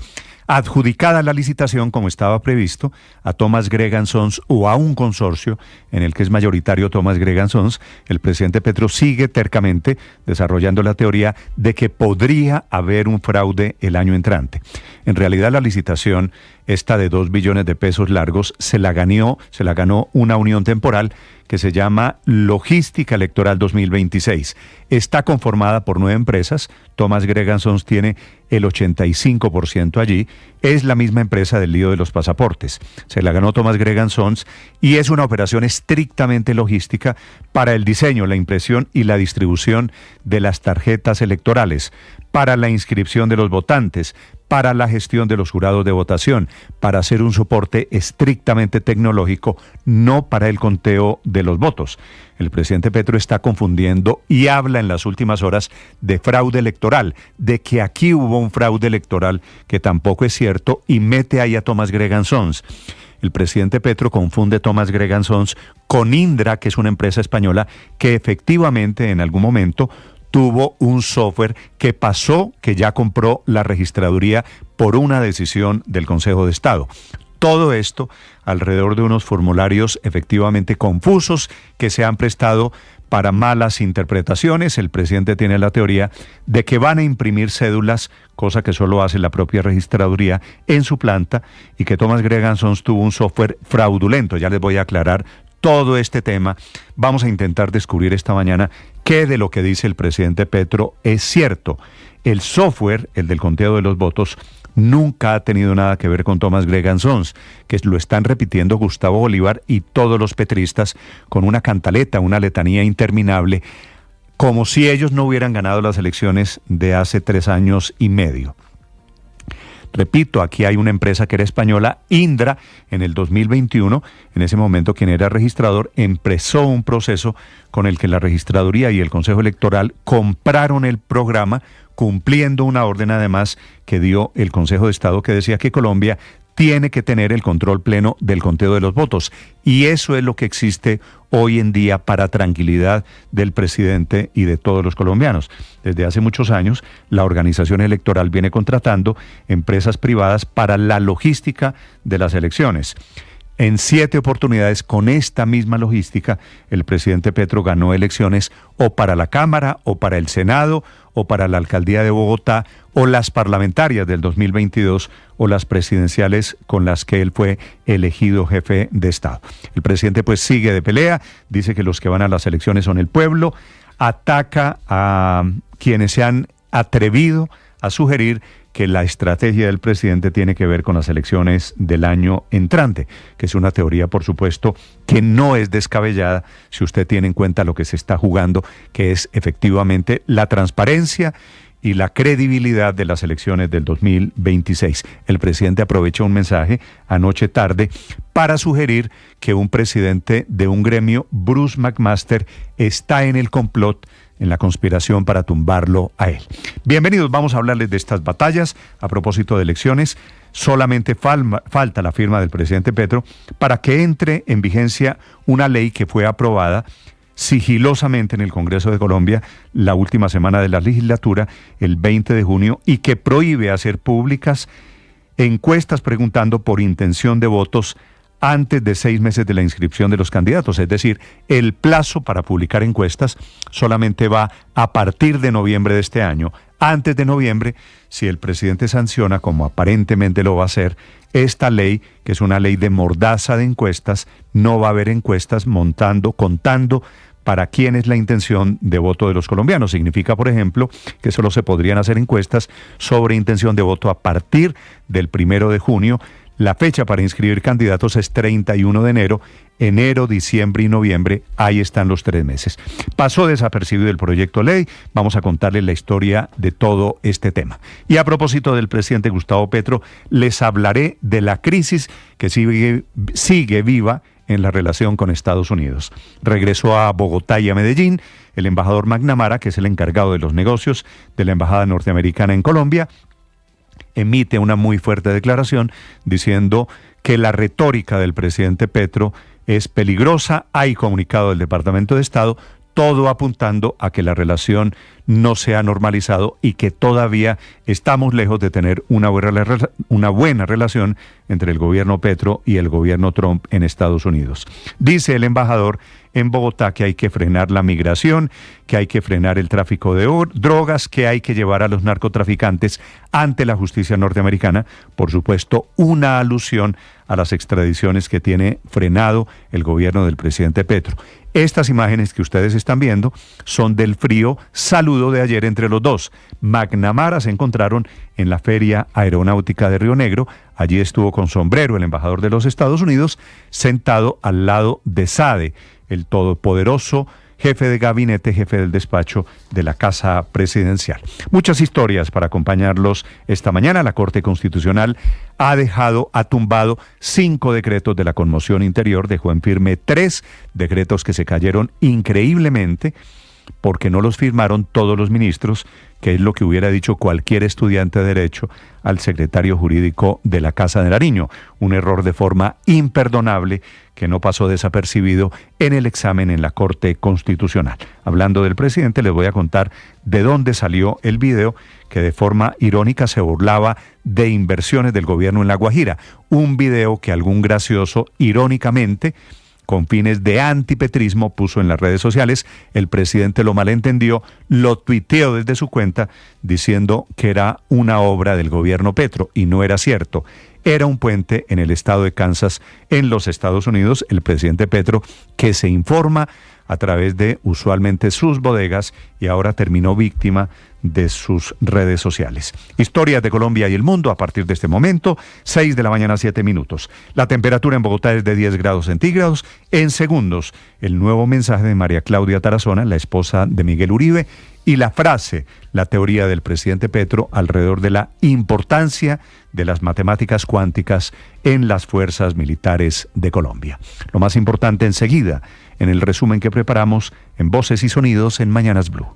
Adjudicada la licitación, como estaba previsto, a Thomas Gregan Sons o a un consorcio en el que es mayoritario Thomas Gregan Sons, el presidente Petro sigue tercamente desarrollando la teoría de que podría haber un fraude el año entrante. En realidad, la licitación, esta de 2 billones de pesos largos, se la ganó una unión temporal que se llama Logística Electoral 2026. Está conformada por 9 empresas. Thomas Gregan Sons tiene el 85% allí. Es la misma empresa del lío de los pasaportes. Se la ganó Thomas Gregan Sons y es una operación estrictamente logística para el diseño, la impresión y la distribución de las tarjetas electorales, para la inscripción de los votantes, para la gestión de los jurados de votación, para hacer un soporte estrictamente tecnológico, no para el conteo de los votos. El presidente Petro está confundiendo y habla en las últimas horas de fraude electoral, de que aquí hubo un fraude electoral que tampoco es cierto, y mete ahí a Thomas Gregan Sons. El presidente Petro confunde Thomas Gregan Sons con Indra, que es una empresa española que efectivamente en algún momento tuvo un software que pasó, que ya compró la registraduría por una decisión del Consejo de Estado. Todo esto alrededor de unos formularios efectivamente confusos que se han prestado para malas interpretaciones. El presidente tiene la teoría de que van a imprimir cédulas, cosa que solo hace la propia registraduría en su planta, y que Thomas Gregan Sons tuvo un software fraudulento. Ya les voy a aclarar todo este tema. Vamos a intentar descubrir esta mañana qué de lo que dice el presidente Petro es cierto. El software, el del conteo de los votos, nunca ha tenido nada que ver con Thomas Gregan Sons, que lo están repitiendo Gustavo Bolívar y todos los petristas con una cantaleta, una letanía interminable, como si ellos no hubieran ganado las elecciones de hace 3 años y medio. Repito, aquí hay una empresa que era española, Indra, en el 2021, en ese momento quien era registrador, empezó un proceso con el que la registraduría y el Consejo Electoral compraron el programa, cumpliendo una orden además que dio el Consejo de Estado que decía que Colombia tiene que tener el control pleno del conteo de los votos. Y eso es lo que existe hoy en día para tranquilidad del presidente y de todos los colombianos. Desde hace muchos años, la organización electoral viene contratando empresas privadas para la logística de las elecciones. En 7 oportunidades, con esta misma logística, el presidente Petro ganó elecciones o para la Cámara, o para el Senado, o para la Alcaldía de Bogotá, o las parlamentarias del 2022, o las presidenciales con las que él fue elegido jefe de Estado. El presidente pues sigue de pelea, dice que los que van a las elecciones son el pueblo, ataca a quienes se han atrevido a sugerir que la estrategia del presidente tiene que ver con las elecciones del año entrante, que es una teoría, por supuesto, que no es descabellada si usted tiene en cuenta lo que se está jugando, que es efectivamente la transparencia y la credibilidad de las elecciones del 2026. El presidente aprovechó un mensaje anoche tarde para sugerir que un presidente de un gremio, Bruce McMaster, está en el complot en la conspiración para tumbarlo a él. Bienvenidos, vamos a hablarles de estas batallas. A propósito de elecciones, solamente falta la firma del presidente Petro para que entre en vigencia una ley que fue aprobada sigilosamente en el Congreso de Colombia la última semana de la legislatura, el 20 de junio, y que prohíbe hacer públicas encuestas preguntando por intención de votos antes de 6 meses de la inscripción de los candidatos. Es decir, el plazo para publicar encuestas solamente va a partir de noviembre de este año. Antes de noviembre, si el presidente sanciona, como aparentemente lo va a hacer, esta ley, que es una ley de mordaza de encuestas, no va a haber encuestas contando para quién es la intención de voto de los colombianos. Significa, por ejemplo, que solo se podrían hacer encuestas sobre intención de voto a partir del 1 de junio. La fecha para inscribir candidatos es 31 de enero. Enero, diciembre y noviembre, ahí están los 3 meses. Pasó desapercibido el proyecto de ley. Vamos a contarles la historia de todo este tema. Y a propósito del presidente Gustavo Petro, les hablaré de la crisis que sigue viva en la relación con Estados Unidos. Regresó a Bogotá y a Medellín el embajador McNamara, que es el encargado de los negocios de la embajada norteamericana en Colombia. Emite una muy fuerte declaración diciendo que la retórica del presidente Petro es peligrosa. Hay comunicado del Departamento de Estado, todo apuntando a que la relación no se ha normalizado y que todavía estamos lejos de tener una buena relación entre el gobierno Petro y el gobierno Trump en Estados Unidos. Dice el embajador en Bogotá que hay que frenar la migración, que hay que frenar el tráfico de drogas, que hay que llevar a los narcotraficantes ante la justicia norteamericana. Por supuesto, una alusión a las extradiciones que tiene frenado el gobierno del presidente Petro. Estas imágenes que ustedes están viendo son del frío saludo de ayer entre los dos. McNamara se encontraron en la Feria Aeronáutica de Río Negro. Allí estuvo con sombrero el embajador de los Estados Unidos, sentado al lado de Sade, el todopoderoso jefe de gabinete, jefe del despacho de la Casa Presidencial. Muchas historias para acompañarlos esta mañana. La Corte Constitucional ha tumbado 5 decretos de la conmoción interior, dejó en firme 3 decretos que se cayeron increíblemente porque no los firmaron todos los ministros, que es lo que hubiera dicho cualquier estudiante de Derecho al secretario jurídico de la Casa de Nariño. Un error de forma imperdonable que no pasó desapercibido en el examen en la Corte Constitucional. Hablando del presidente, les voy a contar de dónde salió el video que de forma irónica se burlaba de inversiones del gobierno en La Guajira. Un video que algún gracioso, irónicamente, con fines de antipetrismo, puso en las redes sociales. El presidente lo malentendió, lo tuiteó desde su cuenta diciendo que era una obra del gobierno Petro, y no era cierto. Era un puente en el estado de Kansas, en los Estados Unidos. El presidente Petro, que se informa a través de usualmente sus bodegas, y ahora terminó víctima de sus redes sociales. Historias de Colombia y el mundo a partir de este momento, 6 de la mañana, 7 minutos. La temperatura en Bogotá es de 10 grados centígrados. En segundos, el nuevo mensaje de María Claudia Tarazona, la esposa de Miguel Uribe, y la frase, la teoría del presidente Petro alrededor de la importancia de las matemáticas cuánticas en las fuerzas militares de Colombia. Lo más importante enseguida, en el resumen que preparamos en Voces y Sonidos en Mañanas Blue.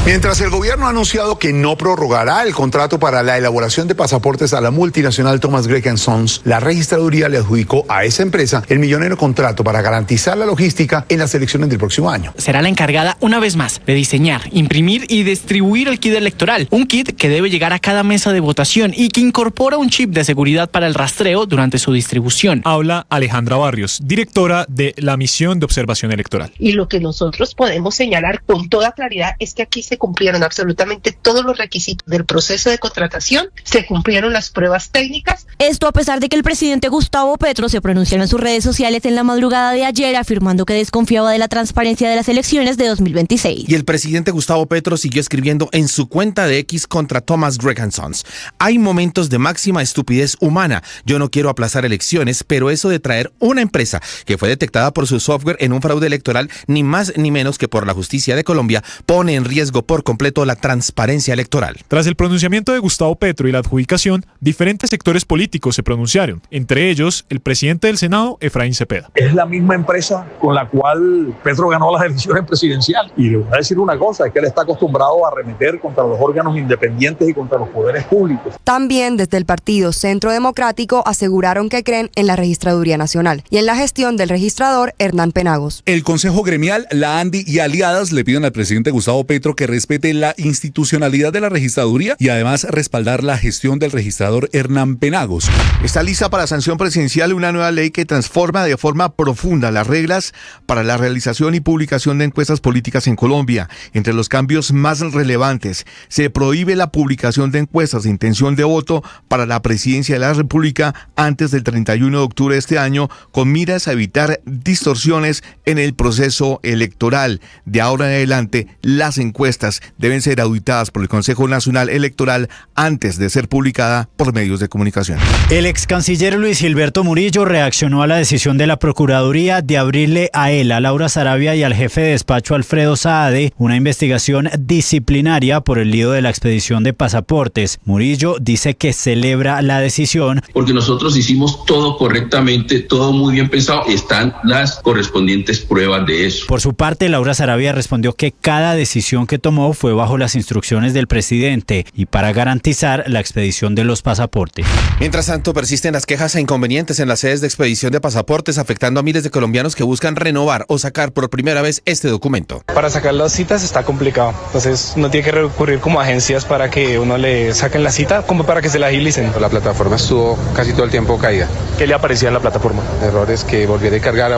Mientras el gobierno ha anunciado que no prorrogará el contrato para la elaboración de pasaportes a la multinacional Thomas Gregg & Sons, la registraduría le adjudicó a esa empresa el millonero contrato para garantizar la logística en las elecciones del próximo año. Será la encargada, una vez más, de diseñar, imprimir y distribuir el kit electoral. Un kit que debe llegar a cada mesa de votación y que incorpora un chip de seguridad para el rastreo durante su distribución. Habla Alejandra Barrios, directora de la Misión de Observación Electoral. Y lo que nosotros podemos señalar con toda claridad es que aquí se cumplieron absolutamente todos los requisitos del proceso de contratación, se cumplieron las pruebas técnicas. Esto a pesar de que el presidente Gustavo Petro se pronunció en sus redes sociales en la madrugada de ayer afirmando que desconfiaba de la transparencia de las elecciones de 2026. Y el presidente Gustavo Petro siguió escribiendo en su cuenta de X contra Thomas Gregg & Sons: hay momentos de máxima estupidez humana. Yo no quiero aplazar elecciones, pero eso de traer una empresa que fue detectada por su software en un fraude electoral, ni más ni menos que por la justicia de Colombia, pone en riesgo negó por completo la transparencia electoral. Tras el pronunciamiento de Gustavo Petro y la adjudicación, diferentes sectores políticos se pronunciaron, entre ellos el presidente del Senado, Efraín Cepeda. Es la misma empresa con la cual Petro ganó las elecciones presidenciales. Y le voy a decir una cosa, es que él está acostumbrado a arremeter contra los órganos independientes y contra los poderes públicos. También desde el Partido Centro Democrático aseguraron que creen en la Registraduría Nacional y en la gestión del registrador Hernán Penagos. El Consejo Gremial, la ANDI y aliadas le piden al presidente Gustavo Petro que respete la institucionalidad de la registraduría y además respaldar la gestión del registrador Hernán Penagos. Está lista para sanción presidencial una nueva ley que transforma de forma profunda las reglas para la realización y publicación de encuestas políticas en Colombia. Entre los cambios más relevantes, se prohíbe la publicación de encuestas de intención de voto para la presidencia de la República antes del 31 de octubre de este año, con miras a evitar distorsiones en el proceso electoral. De ahora en adelante, las encuestas deben ser auditadas por el Consejo Nacional Electoral antes de ser publicada por medios de comunicación. El ex canciller Luis Gilberto Murillo reaccionó a la decisión de la Procuraduría de abrirle a él, a Laura Sarabia y al jefe de despacho Alfredo Saade una investigación disciplinaria por el lío de la expedición de pasaportes. Murillo dice que celebra la decisión porque nosotros hicimos todo correctamente, todo muy bien pensado, están las correspondientes pruebas de eso. Por su parte, Laura Sarabia respondió que cada decisión que tomó fue bajo las instrucciones del presidente y para garantizar la expedición de los pasaportes. Mientras tanto, persisten las quejas e inconvenientes en las sedes de expedición de pasaportes, afectando a miles de colombianos que buscan renovar o sacar por primera vez este documento. Para sacar las citas está complicado, entonces uno tiene que recurrir como a agencias para que uno le saquen la cita, como para que se la agilicen. La plataforma estuvo casi todo el tiempo caída. ¿Qué le aparecía en la plataforma? Errores que volví a cargar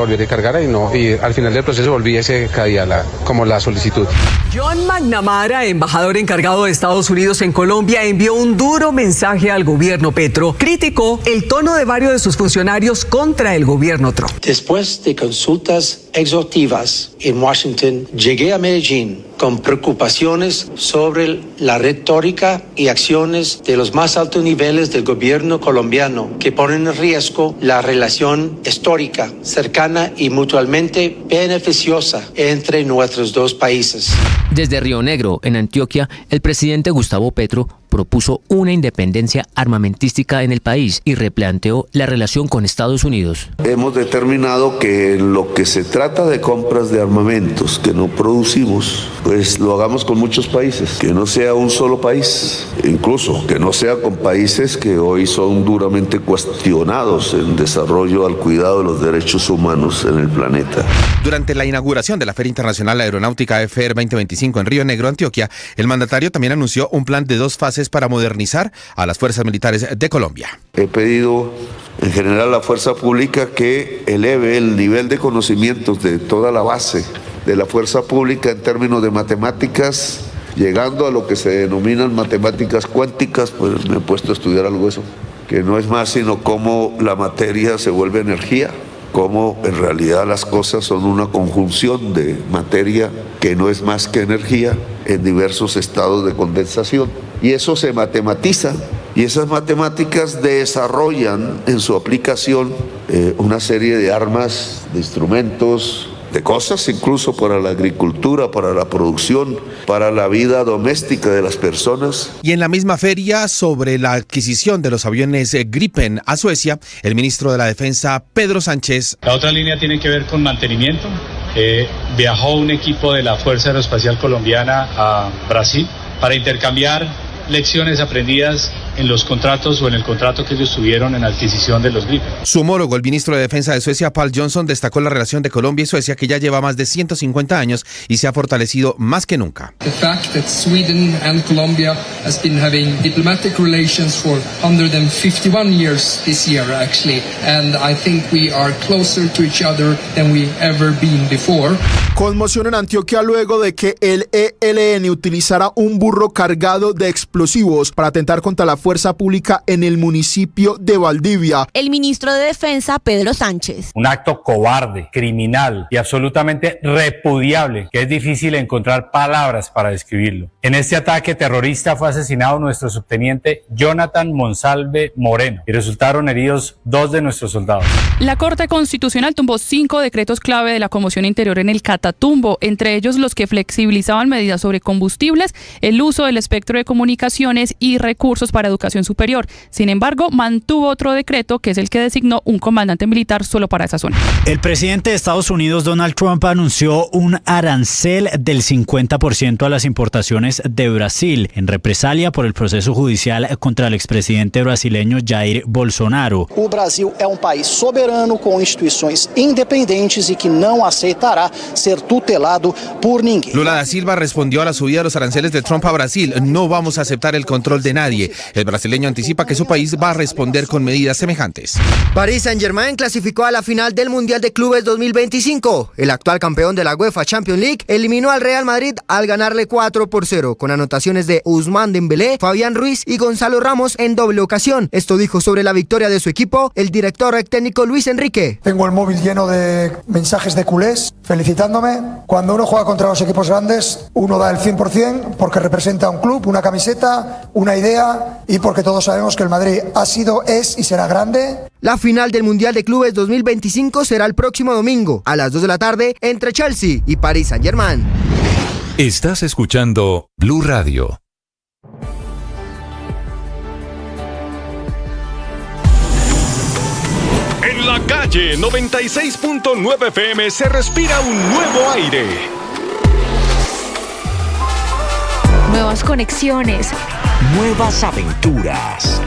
y al final del proceso volví a se caía como la solicitud. John McNamara, embajador encargado de Estados Unidos en Colombia, envió un duro mensaje al gobierno Petro. Criticó el tono de varios de sus funcionarios contra el gobierno Trump. Después de consultas exhaustivas en Washington, llegué a Medellín con preocupaciones sobre la retórica y acciones de los más altos niveles del gobierno colombiano que ponen en riesgo la relación histórica, cercana y mutuamente beneficiosa entre nuestros dos países. Desde Río Negro, en Antioquia, el presidente Gustavo Petro propuso una independencia armamentística en el país y replanteó la relación con Estados Unidos. Hemos determinado que en lo que se trata de compras de armamentos que no producimos, pues lo hagamos con muchos países, que no sea un solo país, incluso que no sea con países que hoy son duramente cuestionados en desarrollo al cuidado de los derechos humanos en el planeta. Durante la inauguración de la Feria Internacional Aeronáutica FAIR 2025 en Río Negro, Antioquia, el mandatario también anunció un plan de 2 fases para modernizar a las fuerzas militares de Colombia. He pedido en general a la fuerza pública que eleve el nivel de conocimientos de toda la base de la fuerza pública en términos de matemáticas, llegando a lo que se denominan matemáticas cuánticas. Pues me he puesto a estudiar algo de eso, que no es más sino cómo la materia se vuelve energía, cómo en realidad las cosas son una conjunción de materia que no es más que energía en diversos estados de condensación. Y eso se matematiza, y esas matemáticas desarrollan en su aplicación una serie de armas, de instrumentos, de cosas incluso para la agricultura, para la producción, para la vida doméstica de las personas. Y en la misma feria sobre la adquisición de los aviones Gripen a Suecia, el ministro de la Defensa, Pedro Sánchez. La otra línea tiene que ver con mantenimiento. Viajó un equipo de la Fuerza Aeroespacial Colombiana a Brasil para intercambiar lecciones aprendidas en los contratos o en el contrato que ellos tuvieron en la adquisición de los Gripen. Su homólogo, el ministro de Defensa de Suecia, Paul Johnson, destacó la relación de Colombia y Suecia, que ya lleva más de 150 años y se ha fortalecido más que nunca. The fact that Sweden and Colombia has been having diplomatic relations for 151 years this year actually, and I think we are closer to each other than we've ever been before. Conmoción en Antioquia luego de que el ELN utilizara un burro cargado de explosivos explosivos para atentar contra la fuerza pública en el municipio de Valdivia. El ministro de Defensa, Pedro Sánchez. Un acto cobarde, criminal y absolutamente repudiable, que es difícil encontrar palabras para describirlo. En este ataque terrorista fue asesinado nuestro subteniente Jonathan Monsalve Moreno y resultaron heridos 2 de nuestros soldados. La Corte Constitucional tumbó 5 decretos clave de la Conmoción Interior en el Catatumbo, entre ellos los que flexibilizaban medidas sobre combustibles, el uso del espectro de comunicaciones y recursos para educación superior. Sin embargo, mantuvo otro decreto que es el que designó un comandante militar solo para esa zona. El presidente de Estados Unidos, Donald Trump, anunció un arancel del 50% a las importaciones de Brasil en represalia por el proceso judicial contra el expresidente brasileño Jair Bolsonaro. O Brasil é país soberano com instituições independentes e que não aceitará ser tutelado por ninguém. Lula da Silva respondió a la subida de los aranceles de Trump a Brasil. No vamos a aceptar el control de nadie. El brasileño anticipa que su país va a responder con medidas semejantes. Paris Saint-Germain clasificó a la final del Mundial de Clubes 2025. El actual campeón de la UEFA Champions League eliminó al Real Madrid al ganarle 4-0, con anotaciones de Ousmane Dembélé, Fabián Ruiz y Gonzalo Ramos en doble ocasión. Esto dijo sobre la victoria de su equipo el director técnico Luis Enrique. Tengo el móvil lleno de mensajes de culés felicitándome. Cuando uno juega contra los equipos grandes, uno da el 100% porque representa un club, una camiseta, una idea y porque todos sabemos que el Madrid ha sido, es y será grande. La final del Mundial de Clubes 2025 será el próximo domingo a las 2 de la tarde entre Chelsea y Paris Saint-Germain. Estás escuchando Blue Radio. En la calle 96.9 FM se respira un nuevo aire. Nuevas conexiones. Nuevas aventuras.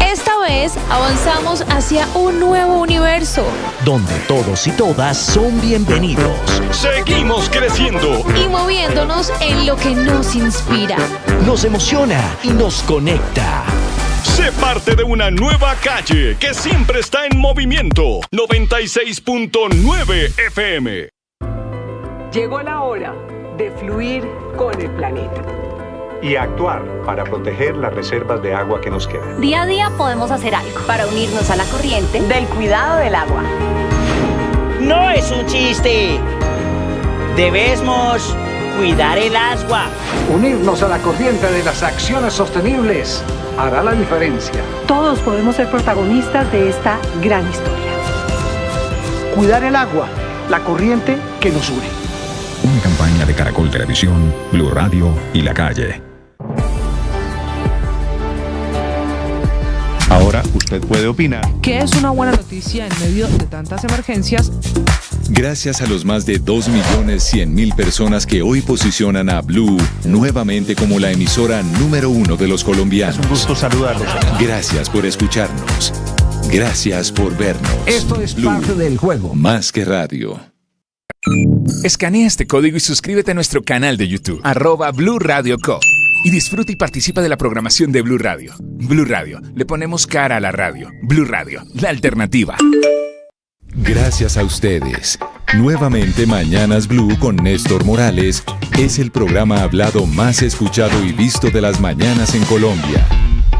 Esta vez avanzamos hacia un nuevo universo. Donde todos y todas son bienvenidos. Seguimos creciendo. Y moviéndonos en lo que nos inspira. Nos emociona y nos conecta. Sé parte de una nueva calle que siempre está en movimiento. 96.9 FM. Llegó la hora de fluir con el planeta. Y actuar para proteger las reservas de agua que nos quedan. Día a día podemos hacer algo para unirnos a la corriente del cuidado del agua. No es un chiste. Debemos cuidar el agua. Unirnos a la corriente de las acciones sostenibles hará la diferencia. Todos podemos ser protagonistas de esta gran historia. Cuidar el agua, la corriente que nos une. Una campaña de Caracol Televisión, Blue Radio y La Calle. Ahora usted puede opinar. ¿Qué es una buena noticia en medio de tantas emergencias? Gracias a los más de 2.100.000 personas que hoy posicionan a Blue nuevamente como la emisora número 1 de los colombianos. Es un gusto saludarlos. Gracias por escucharnos. Gracias por vernos. Esto es Blue, parte del juego. Más que radio. Escanea este código y suscríbete a nuestro canal de YouTube, @Blue Radio Co. Y disfruta y participa de la programación de Blue Radio. Blue Radio, le ponemos cara a la radio. Blue Radio, la alternativa. Gracias a ustedes. Nuevamente Mañanas Blue con Néstor Morales es el programa hablado más escuchado y visto de las mañanas en Colombia.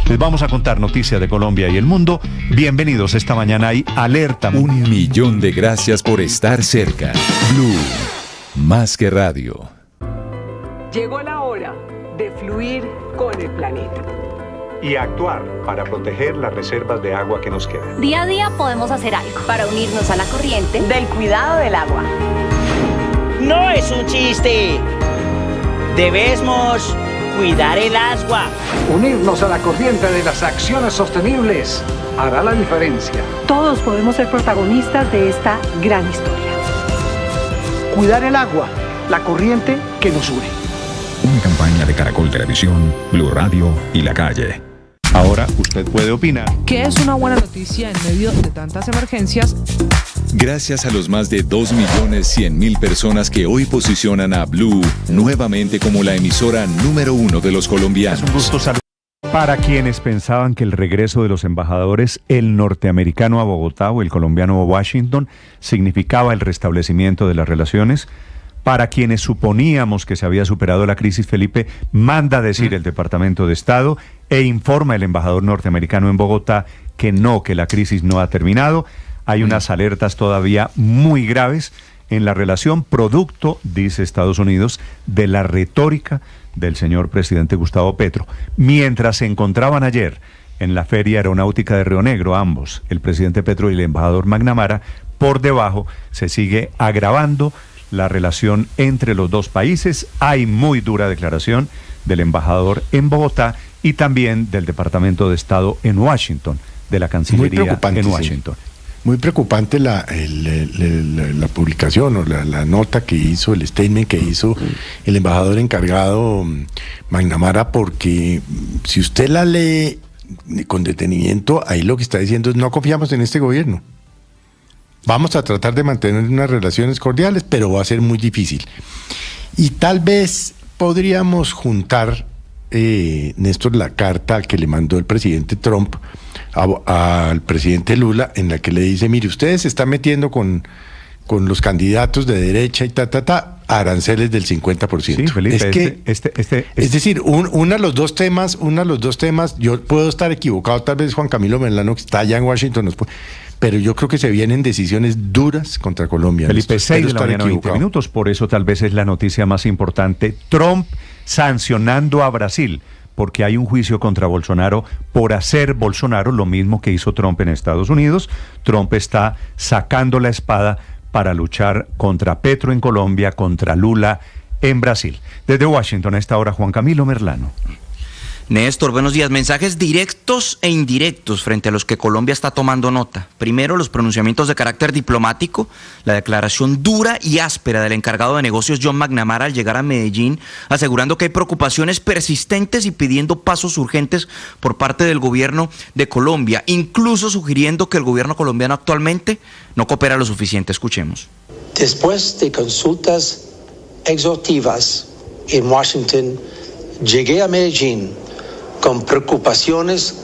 Les vamos a contar noticias de Colombia y el mundo. Bienvenidos esta mañana y alerta. 1.000.000 de gracias por estar cerca. Blue, más que radio. Llegó la hora de fluir con el planeta. Y actuar para proteger las reservas de agua que nos quedan. Día a día podemos hacer algo para unirnos a la corriente del cuidado del agua. No es un chiste. Debemos cuidar el agua. Unirnos a la corriente de las acciones sostenibles hará la diferencia. Todos podemos ser protagonistas de esta gran historia. Cuidar el agua, la corriente que nos une. Una campaña de Caracol Televisión, Blue Radio y La Calle. Ahora usted puede opinar. ¿Qué es una buena noticia en medio de tantas emergencias? Gracias a los más de 2.100.000 personas que hoy posicionan a Blue nuevamente como la emisora número 1 de los colombianos. Es un gusto saludar. Para quienes pensaban que el regreso de los embajadores, el norteamericano a Bogotá o el colombiano a Washington, significaba el restablecimiento de las relaciones, Para quienes suponíamos que se había superado la crisis, Felipe, manda decir el Departamento de Estado e informa el embajador norteamericano en Bogotá que la crisis no ha terminado. Hay unas alertas todavía muy graves en la relación, producto, dice Estados Unidos, de la retórica del señor presidente Gustavo Petro. Mientras se encontraban ayer en la Feria Aeronáutica de Río Negro, ambos, el presidente Petro y el embajador McNamara, por debajo se sigue agravando la relación entre los dos países. Hay muy dura declaración del embajador en Bogotá y también del Departamento de Estado en Washington, de la Cancillería en Washington. Sí. Muy preocupante la publicación o la nota que hizo, el statement que hizo el embajador encargado McNamara, porque si usted la lee con detenimiento, ahí lo que está diciendo es: no confiamos en este gobierno. Vamos a tratar de mantener unas relaciones cordiales, pero va a ser muy difícil. Y tal vez podríamos juntar, Néstor, la carta que le mandó el presidente Trump al presidente Lula, en la que le dice: mire, ustedes se están metiendo con los candidatos de derecha y aranceles del 50%. Sí, Felipe, es que, es decir, uno de los dos temas, yo puedo estar equivocado, tal vez Juan Camilo Melano, que está allá en Washington, pero yo creo que se vienen decisiones duras contra Colombia. Felipe, 6 de la mañana, 20 minutos, por eso tal vez es la noticia más importante. Trump sancionando a Brasil, porque hay un juicio contra Bolsonaro por hacer Bolsonaro lo mismo que hizo Trump en Estados Unidos. Trump está sacando la espada para luchar contra Petro en Colombia, contra Lula en Brasil. Desde Washington a esta hora, Juan Camilo Merlano. Néstor, buenos días. Mensajes directos e indirectos frente a los que Colombia está tomando nota. Primero, los pronunciamientos de carácter diplomático, la declaración dura y áspera del encargado de negocios John McNamara al llegar a Medellín, asegurando que hay preocupaciones persistentes y pidiendo pasos urgentes por parte del gobierno de Colombia, incluso sugiriendo que el gobierno colombiano actualmente no coopera lo suficiente. Escuchemos. Después de consultas exhaustivas en Washington, llegué a Medellín con preocupaciones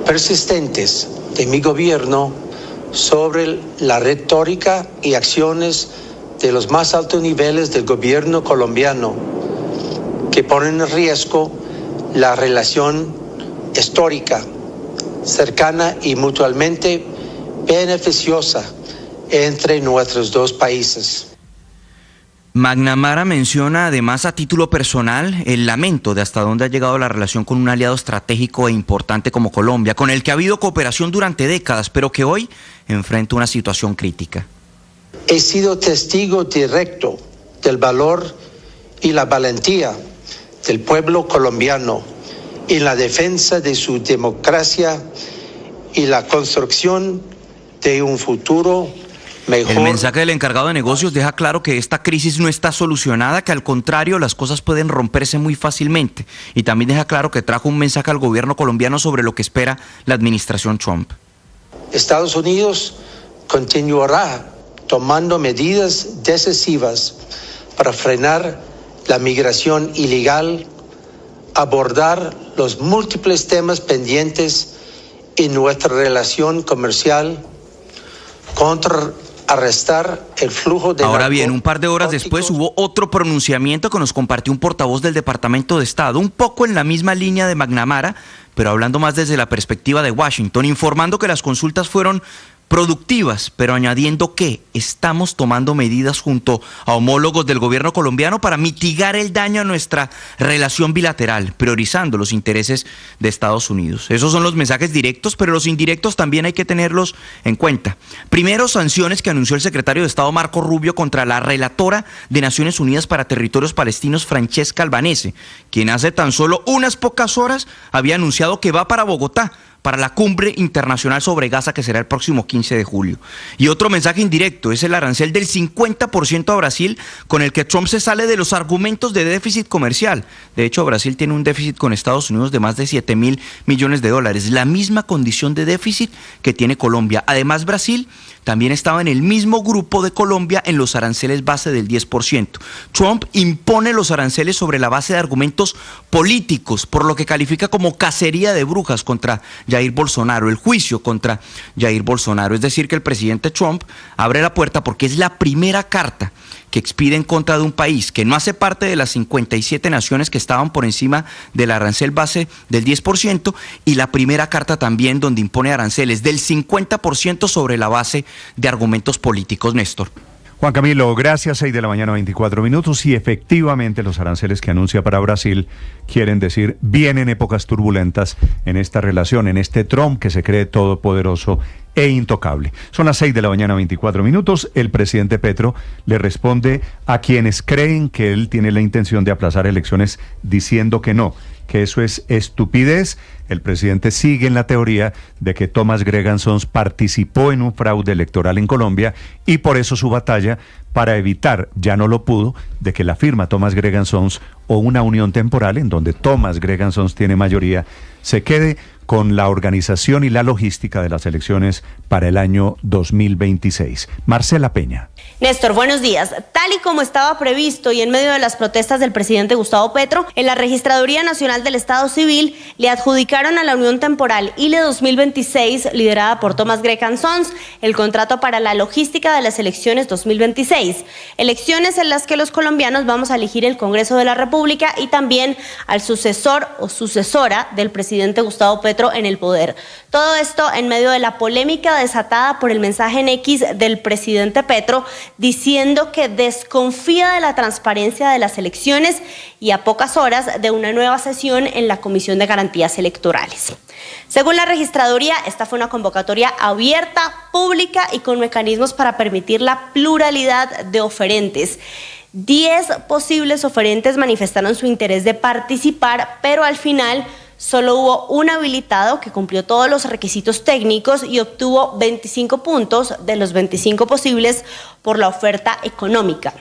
persistentes de mi gobierno sobre la retórica y acciones de los más altos niveles del gobierno colombiano, que ponen en riesgo la relación histórica, cercana y mutuamente beneficiosa entre nuestros dos países. McNamara menciona además a título personal el lamento de hasta dónde ha llegado la relación con un aliado estratégico e importante como Colombia, con el que ha habido cooperación durante décadas, pero que hoy enfrenta una situación crítica. He sido testigo directo del valor y la valentía del pueblo colombiano en la defensa de su democracia y la construcción de un futuro mejor. El mensaje del encargado de negocios deja claro que esta crisis no está solucionada, que al contrario las cosas pueden romperse muy fácilmente, y también deja claro que trajo un mensaje al gobierno colombiano sobre lo que espera la administración Trump. Estados Unidos continuará tomando medidas decisivas para frenar la migración ilegal, abordar los múltiples temas pendientes en nuestra relación comercial, contrarrestar el flujo de... Ahora bien, un par de horas después hubo otro pronunciamiento que nos compartió un portavoz del Departamento de Estado, un poco en la misma línea de McNamara, pero hablando más desde la perspectiva de Washington, informando que las consultas fueron productivas, pero añadiendo que estamos tomando medidas junto a homólogos del gobierno colombiano para mitigar el daño a nuestra relación bilateral, priorizando los intereses de Estados Unidos. Esos son los mensajes directos, pero los indirectos también hay que tenerlos en cuenta. Primero, sanciones que anunció el secretario de Estado Marco Rubio contra la relatora de Naciones Unidas para Territorios Palestinos, Francesca Albanese, quien hace tan solo unas pocas horas había anunciado que va para Bogotá para la cumbre internacional sobre Gaza, que será el próximo 15 de julio. Y otro mensaje indirecto es el arancel del 50% a Brasil, con el que Trump se sale de los argumentos de déficit comercial. De hecho, Brasil tiene un déficit con Estados Unidos de más de 7.000 millones de dólares, la misma condición de déficit que tiene Colombia. Además, Brasil también estaba en el mismo grupo de Colombia en los aranceles base del 10%. Trump impone los aranceles sobre la base de argumentos políticos, por lo que califica como cacería de brujas contra Jair Bolsonaro, el juicio contra Jair Bolsonaro. Es decir, que el presidente Trump abre la puerta porque es la primera carta que expide en contra de un país que no hace parte de las 57 naciones que estaban por encima del arancel base del 10% y la primera carta también donde impone aranceles del 50% sobre la base de argumentos políticos, Néstor. Juan Camilo, gracias. 6 de la mañana, 24 minutos. Y efectivamente los aranceles que anuncia para Brasil quieren decir vienen épocas turbulentas en esta relación, en este Trump que se cree todopoderoso e intocable. Son las 6 de la mañana, 24 minutos. El presidente Petro le responde a quienes creen que él tiene la intención de aplazar elecciones diciendo que no, que eso es estupidez. El presidente sigue en la teoría de que Thomas Gregan Sons participó en un fraude electoral en Colombia y por eso su batalla para evitar, ya no lo pudo, de que la firma Thomas Gregan Sons o una unión temporal en donde Thomas Gregan Sons tiene mayoría, se quede con la organización y la logística de las elecciones para el año 2026. Marcela Peña. Néstor, buenos días. Tal y como estaba previsto y en medio de las protestas del presidente Gustavo Petro, en la Registraduría Nacional del Estado Civil le adjudicaron a la Unión Temporal ILE 2026, liderada por Thomas Gregan Sons, el contrato para la logística de las elecciones 2026. Elecciones en las que los colombianos vamos a elegir el Congreso de la República y también al sucesor o sucesora del presidente Gustavo Petro en el poder. Todo esto en medio de la polémica desatada por el mensaje en X del presidente Petro, diciendo que desconfía de la transparencia de las elecciones y a pocas horas de una nueva sesión en la Comisión de Garantías Electorales. Según la registraduría, esta fue una convocatoria abierta, pública y con mecanismos para permitir la pluralidad de oferentes. 10 posibles oferentes manifestaron su interés de participar, pero al final solo hubo un habilitado que cumplió todos los requisitos técnicos y obtuvo 25 puntos de los 25 posibles por la oferta económica.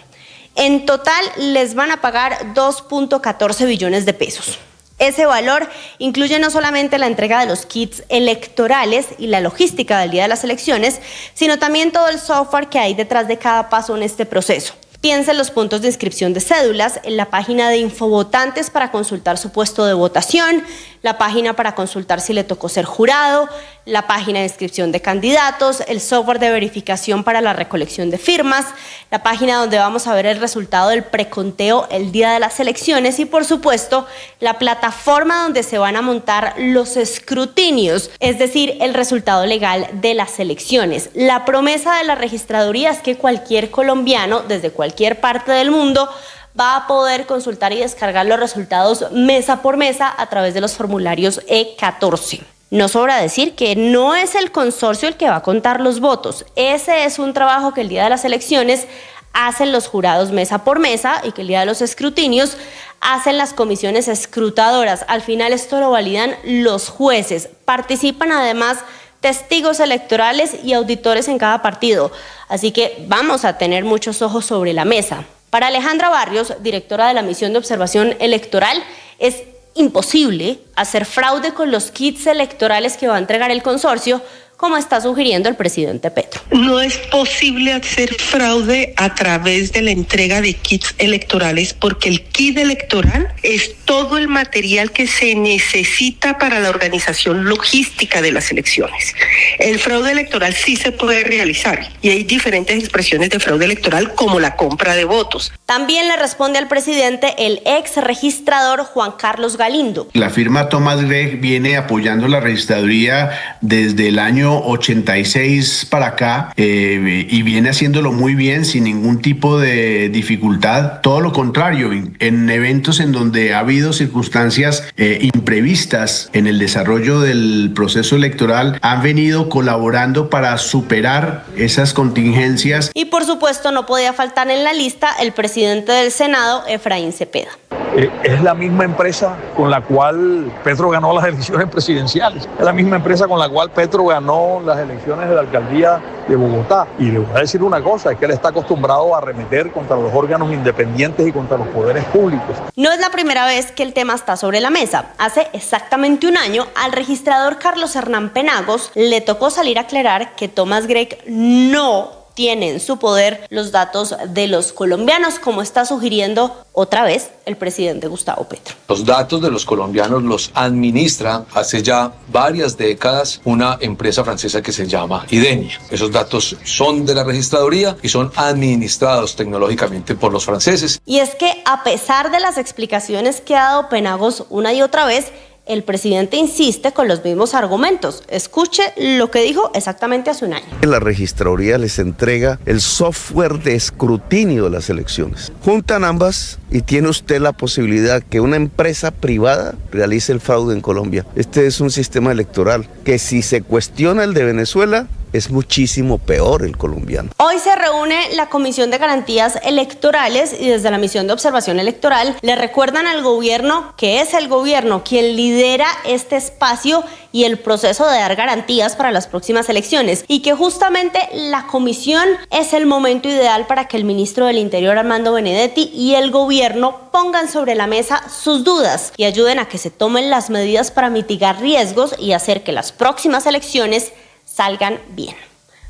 En total les van a pagar 2.14 billones de pesos. Ese valor incluye no solamente la entrega de los kits electorales y la logística del día de las elecciones, sino también todo el software que hay detrás de cada paso en este proceso. Piensa en los puntos de inscripción de cédulas, en la página de Infovotantes para consultar su puesto de votación, la página para consultar si le tocó ser jurado, la página de inscripción de candidatos, el software de verificación para la recolección de firmas, la página donde vamos a ver el resultado del preconteo el día de las elecciones y, por supuesto, la plataforma donde se van a montar los escrutinios, es decir, el resultado legal de las elecciones. La promesa de la registraduría es que cualquier colombiano, desde cualquier parte del mundo, va a poder consultar y descargar los resultados mesa por mesa a través de los formularios E14. No sobra decir que no es el consorcio el que va a contar los votos. Ese es un trabajo que el día de las elecciones hacen los jurados mesa por mesa y que el día de los escrutinios hacen las comisiones escrutadoras. Al final esto lo validan los jueces. Participan además testigos electorales y auditores en cada partido. Así que vamos a tener muchos ojos sobre la mesa. Para Alejandra Barrios, directora de la Misión de Observación Electoral, es imposible hacer fraude con los kits electorales que va a entregar el consorcio, como está sugiriendo el presidente Petro. No es posible hacer fraude a través de la entrega de kits electorales porque el kit electoral es todo el material que se necesita para la organización logística de las elecciones. El fraude electoral sí se puede realizar y hay diferentes expresiones de fraude electoral como la compra de votos. También le responde al presidente el ex registrador Juan Carlos Galindo. La firma Thomas Gregg viene apoyando la registraduría desde el año 86 para acá y viene haciéndolo muy bien sin ningún tipo de dificultad. Todo lo contrario, en eventos en donde ha habido circunstancias imprevistas en el desarrollo del proceso electoral, han venido colaborando para superar esas contingencias. Y por supuesto no podía faltar en la lista el presidente del Senado, Efraín Cepeda. Es la misma empresa con la cual Petro ganó las elecciones presidenciales. Es la misma empresa con la cual Petro ganó las elecciones de la alcaldía de Bogotá. Y le voy a decir una cosa, es que él está acostumbrado a arremeter contra los órganos independientes y contra los poderes públicos. No es la primera vez que el tema está sobre la mesa. Hace exactamente un año, al registrador Carlos Hernán Penagos le tocó salir a aclarar que Thomas Gregg no tiene en su poder los datos de los colombianos, como está sugiriendo otra vez el presidente Gustavo Petro. Los datos de los colombianos los administra hace ya varias décadas una empresa francesa que se llama Idenia. Esos datos son de la registraduría y son administrados tecnológicamente por los franceses. Y es que a pesar de las explicaciones que ha dado Penagos una y otra vez, el presidente insiste con los mismos argumentos. Escuche lo que dijo exactamente hace un año. La registraduría les entrega el software de escrutinio de las elecciones. Juntan ambas y tiene usted la posibilidad que una empresa privada realice el fraude en Colombia. Este es un sistema electoral que si se cuestiona el de Venezuela, es muchísimo peor el colombiano. Hoy se reúne la Comisión de Garantías Electorales y desde la Misión de Observación Electoral le recuerdan al gobierno que es el gobierno quien lidera este espacio y el proceso de dar garantías para las próximas elecciones y que justamente la comisión es el momento ideal para que el ministro del Interior Armando Benedetti y el gobierno pongan sobre la mesa sus dudas y ayuden a que se tomen las medidas para mitigar riesgos y hacer que las próximas elecciones salgan bien.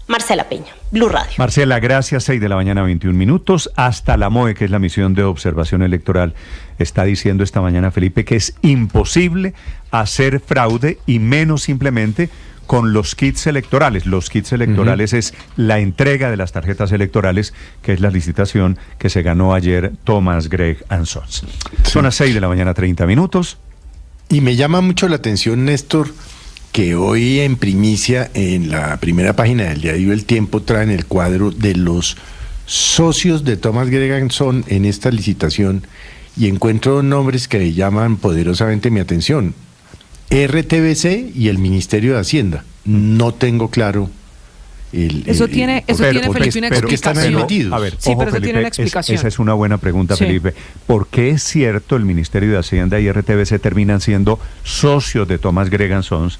Marcela Peña, Blue Radio. Marcela, gracias. 6 de la mañana, 21 minutos. Hasta la MOE, que es la Misión de Observación Electoral, está diciendo esta mañana, Felipe, que es imposible hacer fraude y menos simplemente con los kits electorales. Los kits electorales es la entrega de las tarjetas electorales, que es la licitación que se ganó ayer Thomas Gregg & Sons. Son las 6 de la mañana, 30 minutos. Y me llama mucho la atención, Néstor, que hoy en primicia, en la primera página del diario El Tiempo, traen el cuadro de los socios de Thomas Gregg & Sons en esta licitación y encuentro nombres que llaman poderosamente mi atención. RTBC y el Ministerio de Hacienda. No tengo claro Eso tiene, Felipe, una explicación. ¿Qué están ahí metidos? A ver, sí, ojo, pero eso Felipe, tiene una explicación. Esa es una buena pregunta, Sí. Felipe. ¿Por qué es cierto el Ministerio de Hacienda y RTBC terminan siendo socios de Thomas Gregg & Sons?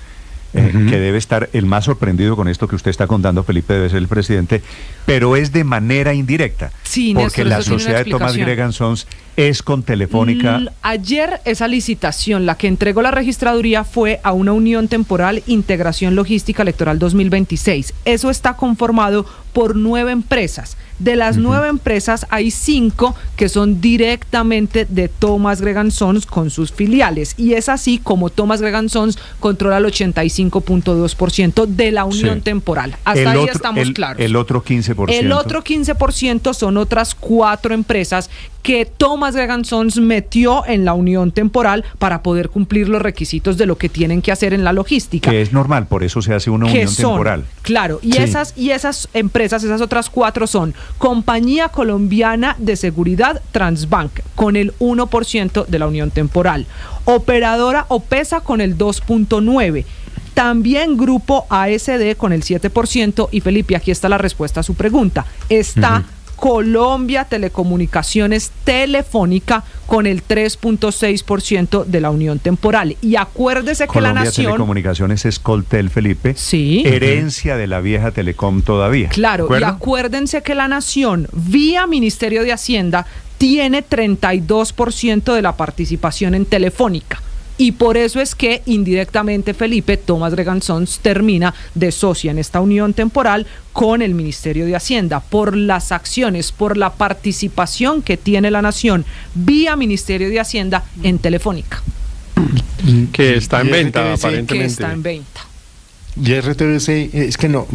Que debe estar el más sorprendido con esto que usted está contando, Felipe, debe ser el presidente, pero es de manera indirecta. Sí, porque Néstor, la eso tiene una sociedad de Thomas explicación. Gregg & Sons es con Telefónica. Ayer esa licitación, la que entregó la registraduría, fue a una unión temporal Integración Logística Electoral 2026. Eso está conformado por 9 empresas. De las 9 empresas hay 5 que son directamente de Thomas Gregg & Sons con sus filiales. Y es así como Thomas Gregg & Sons controla el 85.2% de la unión temporal. Hasta ahí estamos claros. El otro 15%. El otro 15% son otras 4 empresas que Thomas Gregg & Sons metió en la unión temporal para poder cumplir los requisitos de lo que tienen que hacer en la logística. Que es normal, por eso se hace una unión temporal. Claro, y esas empresas, esas otras 4 son Compañía Colombiana de Seguridad Transbank, con el 1% de la unión temporal. Operadora OPESA con el 2.9%. También Grupo ASD con el 7%. Y Felipe, aquí está la respuesta a su pregunta. Está Colombia Telecomunicaciones Telefónica con el 3.6% de la unión temporal. Y acuérdese que Colombia la nación... Telecomunicaciones es Coltel, Felipe. Sí. Herencia de la vieja Telecom todavía. Claro, y acuérdense que la nación, vía Ministerio de Hacienda, tiene 32% de la participación en Telefónica. Y por eso es que indirectamente, Felipe, Thomas Gregg & Sons termina de socia en esta unión temporal con el Ministerio de Hacienda por las acciones, por la participación que tiene la nación vía Ministerio de Hacienda en Telefónica. Que está en venta, aparentemente. Que está en venta. Y RTBC, es que no.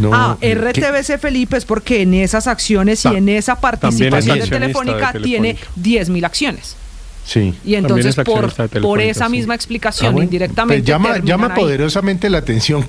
RTBC, Felipe, es porque en esas acciones y en esa participación de Telefónica tiene 10.000 acciones. Sí. Y entonces por esa misma explicación indirectamente pues llama poderosamente la atención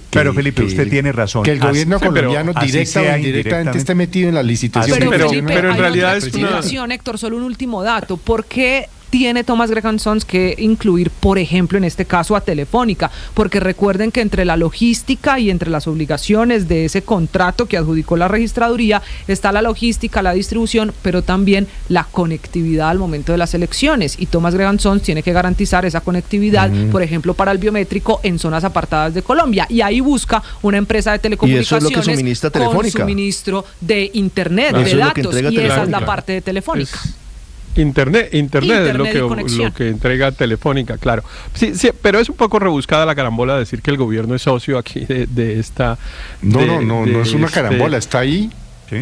pero Felipe, usted tiene razón. Que el gobierno colombiano directa o indirectamente esté metido en la licitación. Pero en realidad es explicación, Héctor, solo un último dato. ¿Por qué tiene Thomas Gregg & Sons que incluir, por ejemplo, en este caso a Telefónica, porque recuerden que entre la logística y entre las obligaciones de ese contrato que adjudicó la registraduría está la logística, la distribución, pero también la conectividad al momento de las elecciones, y Thomas Gregg & Sons tiene que garantizar esa conectividad, por ejemplo, para el biométrico en zonas apartadas de Colombia, y ahí busca una empresa de telecomunicaciones y eso es lo que suministra Telefónica, con suministro de internet, de datos, y esa es la parte de Telefónica. Internet es lo que entrega Telefónica, claro. Sí, pero es un poco rebuscada la carambola decir que el gobierno es socio aquí de esta... No es una carambola, está ahí. Sí.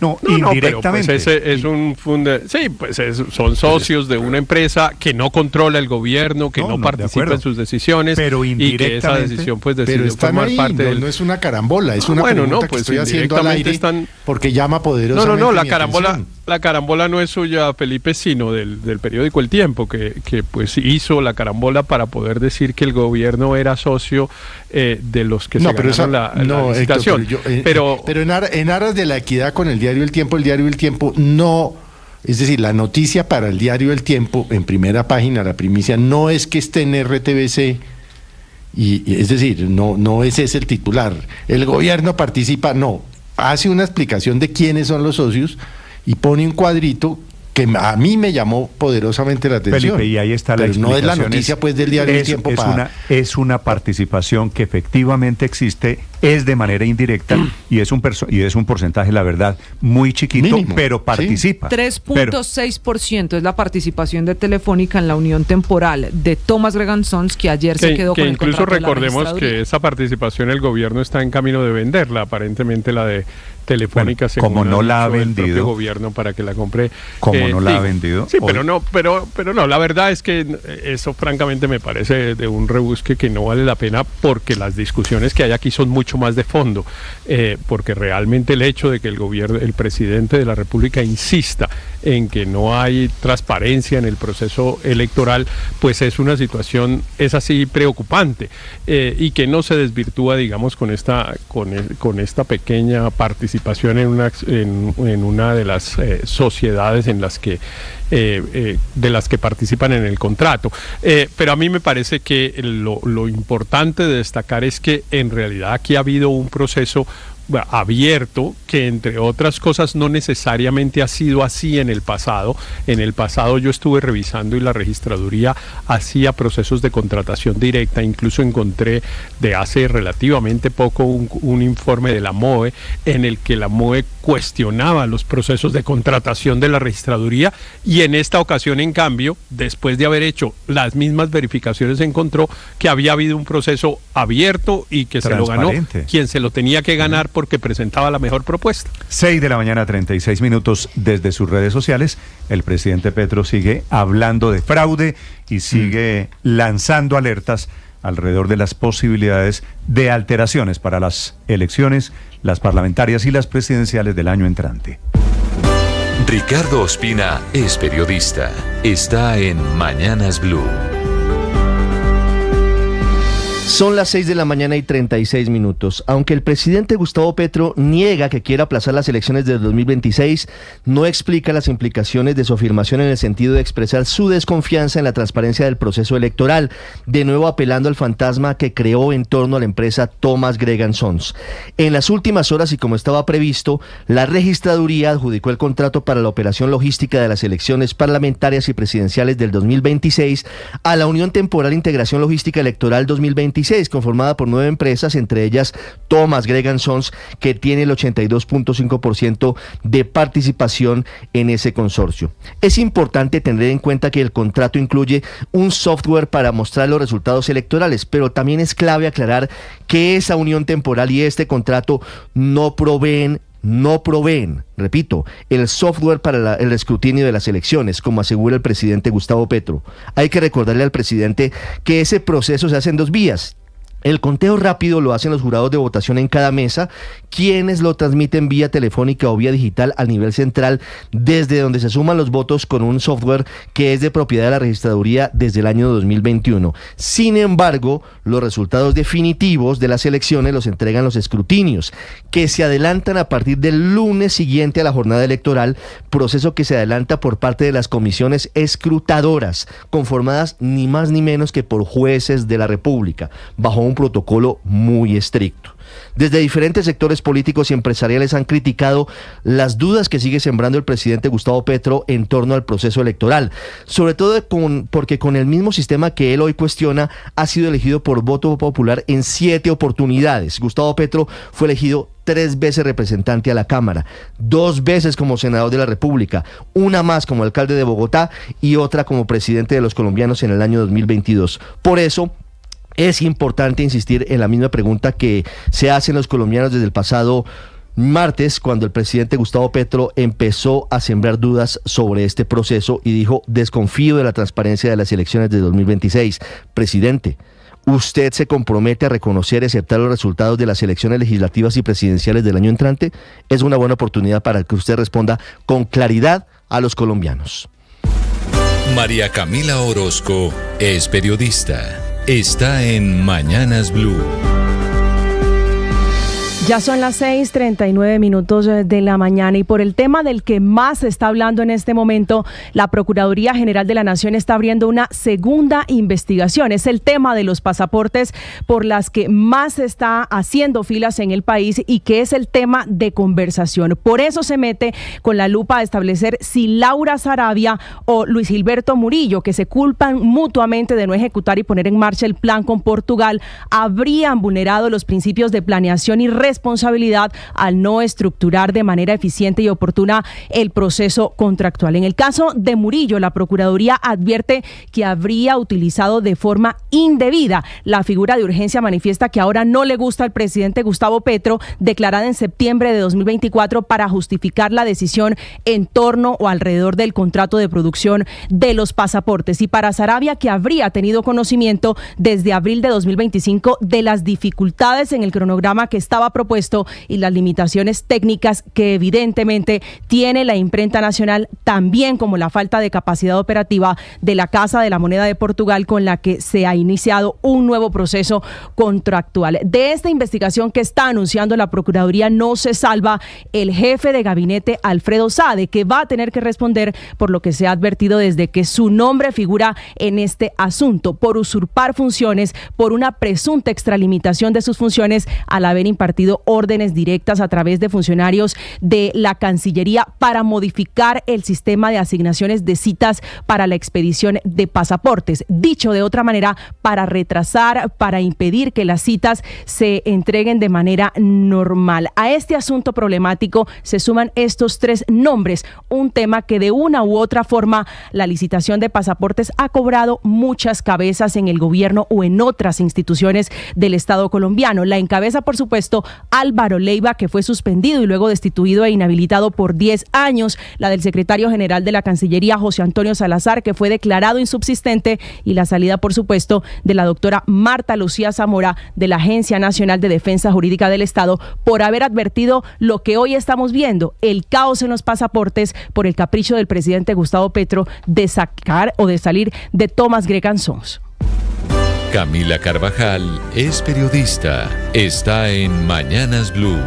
No, indirectamente. Pero pues ese es un son socios de una empresa que no controla el gobierno, que no participa en sus decisiones, pero y que esa decisión pues decide formar parte del... No es una carambola, es una pregunta que estoy haciendo al aire porque llama poderosamente la carambola no es suya, Felipe, sino del periódico El Tiempo, que pues hizo la carambola para poder decir que el gobierno era socio de los que se ganaron la licitación. Héctor, pero en aras de la equidad con el diario El Tiempo no, es decir, la noticia para el diario El Tiempo, en primera página, la primicia, no es que esté en RTBC, y es decir, no ese es el titular. El gobierno participa, no, hace una explicación de quiénes son los socios y pone un cuadrito que a mí me llamó poderosamente la atención. Felipe, y ahí está la explicación. No es la noticia pues del diario El Tiempo. Es una participación que efectivamente existe, es de manera indirecta y es un porcentaje, la verdad, muy chiquito, mínimo, pero participa. 3.6% es la participación de Telefónica en la unión temporal de Thomas Gregg & Sons, que ayer se quedó con el contrato. Incluso recordemos que esa participación el gobierno está en camino de venderla, aparentemente la de Telefónica, como no la ha vendido el propio gobierno para que la compre. No la ha vendido. Sí, pero no, la verdad es que eso francamente me parece de un rebusque que no vale la pena, porque las discusiones que hay aquí son mucho más de fondo, porque realmente el hecho de que el presidente de la República insista en que no hay transparencia en el proceso electoral, pues es una situación, es así, preocupante, y que no se desvirtúa, digamos, con esta pequeña participación en una de las sociedades en las que de las que participan en el contrato. Pero a mí me parece que lo importante de destacar es que en realidad aquí ha habido un proceso abierto que, entre otras cosas, no necesariamente ha sido así en el pasado. En el pasado yo estuve revisando y la registraduría hacía procesos de contratación directa. Incluso encontré de hace relativamente poco un informe de la MOE en el que la MOE cuestionaba los procesos de contratación de la registraduría, y en esta ocasión, en cambio, después de haber hecho las mismas verificaciones, encontró que había habido un proceso abierto y que se lo ganó quien se lo tenía que ganar porque presentaba la mejor propuesta. 6:36 a.m. Desde sus redes sociales, el presidente Petro sigue hablando de fraude y sigue lanzando alertas alrededor de las posibilidades de alteraciones para las elecciones, las parlamentarias y las presidenciales del año entrante. Ricardo Ospina es periodista. Está en Mañanas Blue. Son las 6:36 a.m. Aunque el presidente Gustavo Petro niega que quiera aplazar las elecciones del 2026, no explica las implicaciones de su afirmación en el sentido de expresar su desconfianza en la transparencia del proceso electoral, de nuevo apelando al fantasma que creó en torno a la empresa Thomas Gregg & Sons. En las últimas horas, y como estaba previsto, la registraduría adjudicó el contrato para la operación logística de las elecciones parlamentarias y presidenciales del 2026 a la Unión Temporal Integración Logística Electoral 2026, conformada por 9 empresas, entre ellas Thomas Gregg & Sons, que tiene el 82.5% de participación en ese consorcio. Es importante tener en cuenta que el contrato incluye un software para mostrar los resultados electorales, pero también es clave aclarar que esa unión temporal y este contrato no proveen, repito, el software para el escrutinio de las elecciones, como asegura el presidente Gustavo Petro. Hay que recordarle al presidente que ese proceso se hace en 2 vías. El conteo rápido lo hacen los jurados de votación en cada mesa, quienes lo transmiten vía telefónica o vía digital al nivel central, desde donde se suman los votos con un software que es de propiedad de la registraduría desde el año 2021. Sin embargo, los resultados definitivos de las elecciones los entregan los escrutinios, que se adelantan a partir del lunes siguiente a la jornada electoral, proceso que se adelanta por parte de las comisiones escrutadoras, conformadas ni más ni menos que por jueces de la República, bajo un protocolo muy estricto. Desde diferentes sectores políticos y empresariales han criticado las dudas que sigue sembrando el presidente Gustavo Petro en torno al proceso electoral, sobre todo porque con el mismo sistema que él hoy cuestiona, ha sido elegido por voto popular en 7 oportunidades. Gustavo Petro fue elegido 3 veces representante a la Cámara, 2 veces como senador de la República, una más como alcalde de Bogotá y otra como presidente de los colombianos en el año 2022. Por eso, es importante insistir en la misma pregunta que se hacen los colombianos desde el pasado martes, cuando el presidente Gustavo Petro empezó a sembrar dudas sobre este proceso y dijo: desconfío de la transparencia de las elecciones de 2026. Presidente, ¿usted se compromete a reconocer y aceptar los resultados de las elecciones legislativas y presidenciales del año entrante? Es una buena oportunidad para que usted responda con claridad a los colombianos. María Camila Orozco es periodista. Está en Mañanas Blue. Ya son las 6:39 de la mañana y por el tema del que más se está hablando en este momento, la Procuraduría General de la Nación está abriendo una segunda investigación. Es el tema de los pasaportes por las que más se está haciendo filas en el país y que es el tema de conversación. Por eso se mete con la lupa a establecer si Laura Sarabia o Luis Gilberto Murillo, que se culpan mutuamente de no ejecutar y poner en marcha el plan con Portugal, habrían vulnerado los principios de planeación y responsabilidad al no estructurar de manera eficiente y oportuna el proceso contractual. En el caso de Murillo, la Procuraduría advierte que habría utilizado de forma indebida la figura de urgencia manifiesta que ahora no le gusta al presidente Gustavo Petro, declarada en septiembre de 2024 para justificar la decisión en torno o alrededor del contrato de producción de los pasaportes. Y para Sarabia, que habría tenido conocimiento desde abril de 2025 de las dificultades en el cronograma que estaba propuesto y las limitaciones técnicas que evidentemente tiene la imprenta nacional, también como la falta de capacidad operativa de la Casa de la Moneda de Portugal, con la que se ha iniciado un nuevo proceso contractual. De esta investigación que está anunciando la Procuraduría no se salva el jefe de gabinete Alfredo Sade, que va a tener que responder por lo que se ha advertido desde que su nombre figura en este asunto, por usurpar funciones, por una presunta extralimitación de sus funciones al haber impartido órdenes directas a través de funcionarios de la Cancillería para modificar el sistema de asignaciones de citas para la expedición de pasaportes. Dicho de otra manera, para retrasar, para impedir que las citas se entreguen de manera normal. A este asunto problemático se suman estos 3 nombres, un tema que de una u otra forma la licitación de pasaportes ha cobrado muchas cabezas en el gobierno o en otras instituciones del Estado colombiano. La encabeza, por supuesto, Álvaro Leiva, que fue suspendido y luego destituido e inhabilitado por 10 años. La del secretario general de la Cancillería, José Antonio Salazar, que fue declarado insubsistente. Y la salida, por supuesto, de la doctora Marta Lucía Zamora, de la Agencia Nacional de Defensa Jurídica del Estado, por haber advertido lo que hoy estamos viendo, el caos en los pasaportes por el capricho del presidente Gustavo Petro de sacar o de salir de Thomas Gregan Sons. Camila Carvajal es periodista. Está en Mañanas Blue.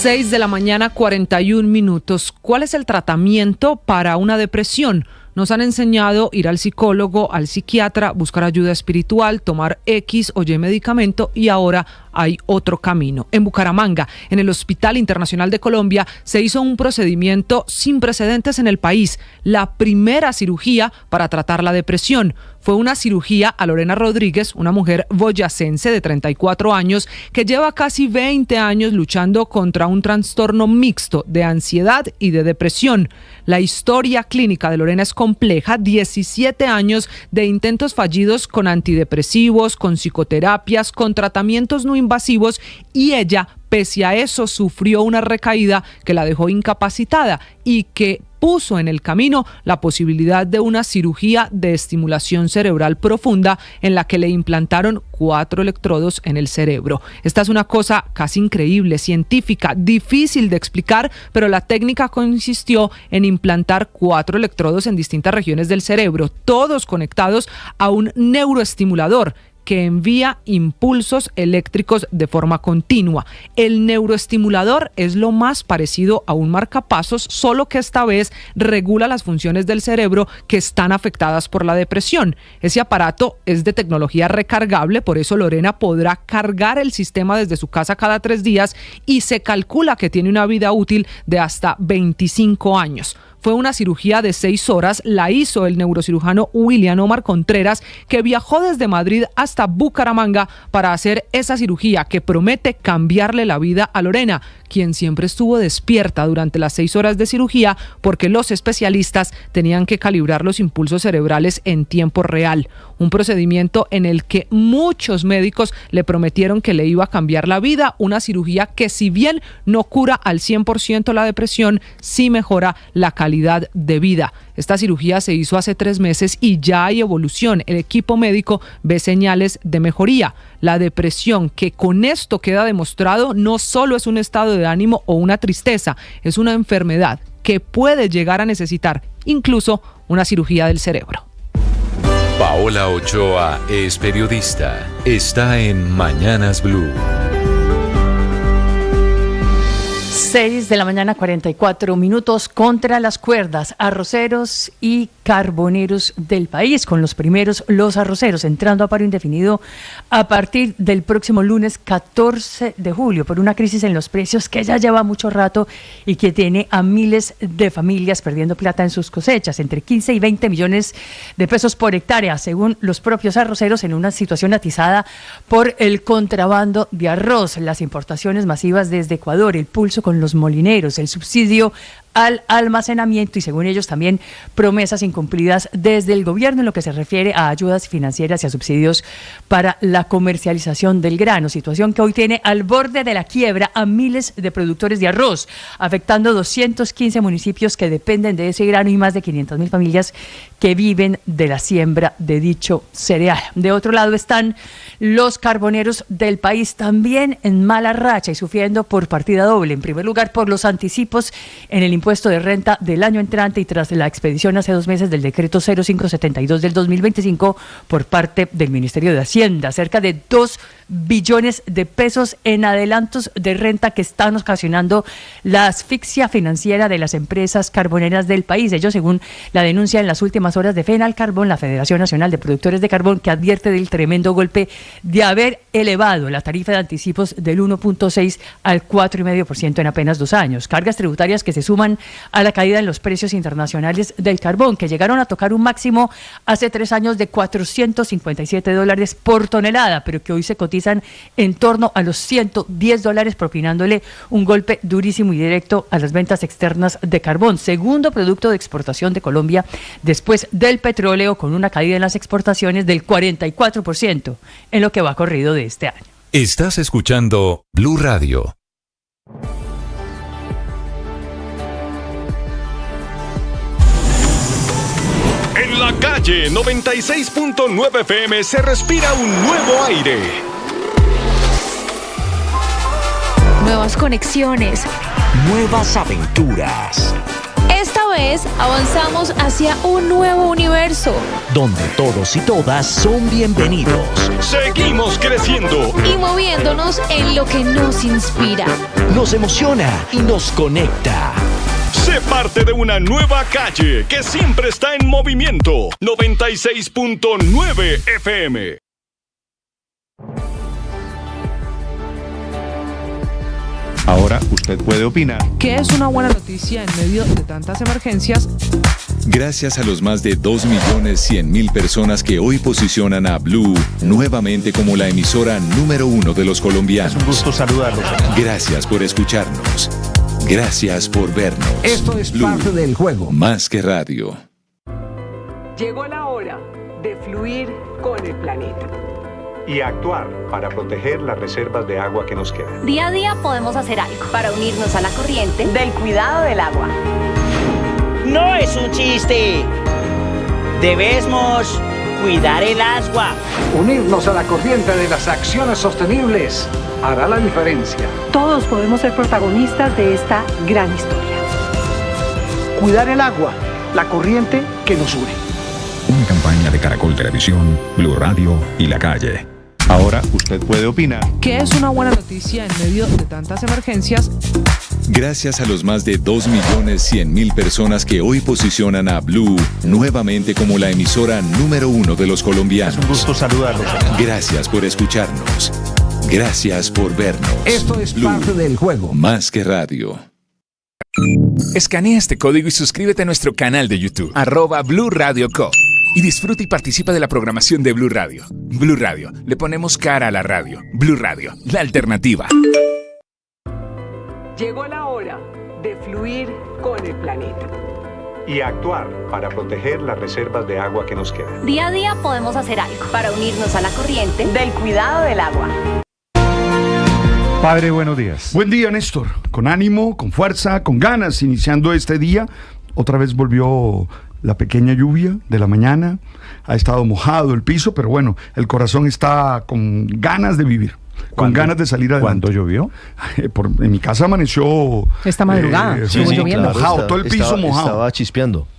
6:41 a.m. ¿Cuál es el tratamiento para una depresión? Nos han enseñado ir al psicólogo, al psiquiatra, buscar ayuda espiritual, tomar X o Y medicamento y ahora hay otro camino. En Bucaramanga, en el Hospital Internacional de Colombia, se hizo un procedimiento sin precedentes en el país, la primera cirugía para tratar la depresión. Fue una cirugía a Lorena Rodríguez, una mujer boyacense de 34 años que lleva casi 20 años luchando contra un trastorno mixto de ansiedad y de depresión. La historia clínica de Lorena es compleja, 17 años de intentos fallidos con antidepresivos, con psicoterapias, con tratamientos no invasivos y ella, pese a eso, sufrió una recaída que la dejó incapacitada y que puso en el camino la posibilidad de una cirugía de estimulación cerebral profunda en la que le implantaron 4 electrodos en el cerebro. Esta es una cosa casi increíble, científica, difícil de explicar, pero la técnica consistió en implantar 4 electrodos en distintas regiones del cerebro, todos conectados a un neuroestimulador que envía impulsos eléctricos de forma continua. El neuroestimulador es lo más parecido a un marcapasos, solo que esta vez regula las funciones del cerebro que están afectadas por la depresión. Ese aparato es de tecnología recargable, por eso Lorena podrá cargar el sistema desde su casa cada 3 días y se calcula que tiene una vida útil de hasta 25 años. Fue una cirugía de 6 horas, la hizo el neurocirujano William Omar Contreras, que viajó desde Madrid hasta Bucaramanga para hacer esa cirugía que promete cambiarle la vida a Lorena, quien siempre estuvo despierta durante las 6 horas de cirugía porque los especialistas tenían que calibrar los impulsos cerebrales en tiempo real. Un procedimiento en el que muchos médicos le prometieron que le iba a cambiar la vida, una cirugía que si bien no cura al 100% la depresión, sí mejora la calidad de vida. Esta cirugía se hizo hace 3 meses y ya hay evolución. El equipo médico ve señales de mejoría. La depresión, que con esto queda demostrado, no solo es un estado de ánimo o una tristeza, es una enfermedad que puede llegar a necesitar incluso una cirugía del cerebro. Paola Ochoa es periodista. Está en Mañanas Blue. 6 de la mañana, 44 minutos. Contra las cuerdas, arroceros y carboneros del país, con los primeros, los arroceros, entrando a paro indefinido a partir del próximo lunes 14 de julio, por una crisis en los precios que ya lleva mucho rato y que tiene a miles de familias perdiendo plata en sus cosechas, entre 15 y 20 millones de pesos por hectárea, según los propios arroceros, en una situación atizada por el contrabando de arroz, las importaciones masivas desde Ecuador, el pulso con los molineros, el subsidio al almacenamiento y, según ellos, también promesas incumplidas desde el gobierno en lo que se refiere a ayudas financieras y a subsidios para la comercialización del grano, situación que hoy tiene al borde de la quiebra a miles de productores de arroz, afectando 215 municipios que dependen de ese grano y más de 500.000 familias que viven de la siembra de dicho cereal. De otro lado están los carboneros del país, también en mala racha y sufriendo por partida doble. En primer lugar, por los anticipos en el impuesto de renta del año entrante y tras la expedición hace 2 meses del decreto 0572 del 2025 por parte del Ministerio de Hacienda, cerca de 2 billones de pesos en adelantos de renta que están ocasionando la asfixia financiera de las empresas carboneras del país. Ello según la denuncia en las últimas horas de FENALCARBON, la Federación Nacional de Productores de Carbón, que advierte del tremendo golpe de haber elevado la tarifa de anticipos del 1.6 al 4,5% en apenas 2 años. Cargas tributarias que se suman a la caída en los precios internacionales del carbón, que llegaron a tocar un máximo hace 3 años de $457 por tonelada, pero que hoy se cotizan en torno a los $110, propinándole un golpe durísimo y directo a las ventas externas de carbón, segundo producto de exportación de Colombia después del petróleo, con una caída en las exportaciones del 44% en lo que va corrido de este año. Estás escuchando Blue Radio. En la calle 96.9 FM se respira un nuevo aire. Nuevas conexiones. Nuevas aventuras. Esta vez avanzamos hacia un nuevo universo. Donde todos y todas son bienvenidos. Seguimos creciendo. Y moviéndonos en lo que nos inspira. Nos emociona y nos conecta. Sé parte de una nueva calle que siempre está en movimiento. 96.9 FM. Ahora usted puede opinar. ¿Qué es una buena noticia en medio de tantas emergencias? Gracias a los más de 2.100.000 personas que hoy posicionan a Blue nuevamente como la emisora número 1 de los colombianos. Es un gusto saludarlos. Gracias por escucharnos. Gracias por vernos. Esto es Blue, parte del juego. Más que radio. Llegó la hora de fluir con el planeta. Y actuar para proteger las reservas de agua que nos quedan. Día a día podemos hacer algo para unirnos a la corriente del cuidado del agua. no es un chiste. Debemos cuidar el agua. Unirnos a la corriente de las acciones sostenibles hará la diferencia. Todos podemos ser protagonistas de esta gran historia. Cuidar el agua, la corriente que nos une. Una campaña de Caracol Televisión, Blue Radio y La Calle. Ahora usted puede opinar. ¿Qué es una buena noticia en medio de tantas emergencias? Gracias a los más de 2.100.000 personas que hoy posicionan a Blue nuevamente como la emisora número 1 de los colombianos. Es un gusto saludarlos. Gracias por escucharnos. Gracias por vernos. Esto es Blue, parte del juego. más que radio. Escanea este código y suscríbete a nuestro canal de YouTube, @Blue Radio Co. Y disfruta y participa de la programación de Blue Radio. Blue Radio, le ponemos cara a la radio. Blue Radio, la alternativa. Llegó la hora de fluir con el planeta. Y actuar para proteger las reservas de agua que nos quedan. Día a día podemos hacer algo para unirnos a la corriente del cuidado del agua. Padre, buenos días. Buen día, Néstor. Con ánimo, con fuerza, con ganas, iniciando este día. Otra vez volvió la pequeña lluvia de la mañana. Ha estado mojado el piso, pero bueno, el corazón está con ganas de vivir. Con ganas de salir adelante. ¿Cuándo llovió? En mi casa amaneció... Esta madrugada, estuvo lloviendo. Mojado, todo el piso mojado. Estaba chispeando.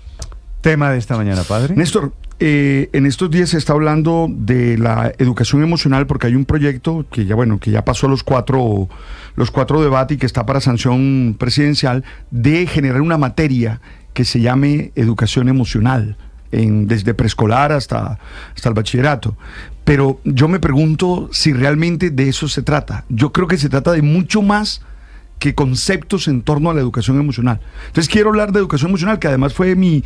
Tema de esta mañana, padre. Néstor, en estos días se está hablando de la educación emocional porque hay un proyecto que ya pasó los cuatro debates y que está para sanción presidencial de generar una materia que se llame educación emocional, desde preescolar hasta el bachillerato. Pero yo me pregunto si realmente de eso se trata. Yo creo que se trata de mucho más que conceptos en torno a la educación emocional. Entonces quiero hablar de educación emocional, que además fue mi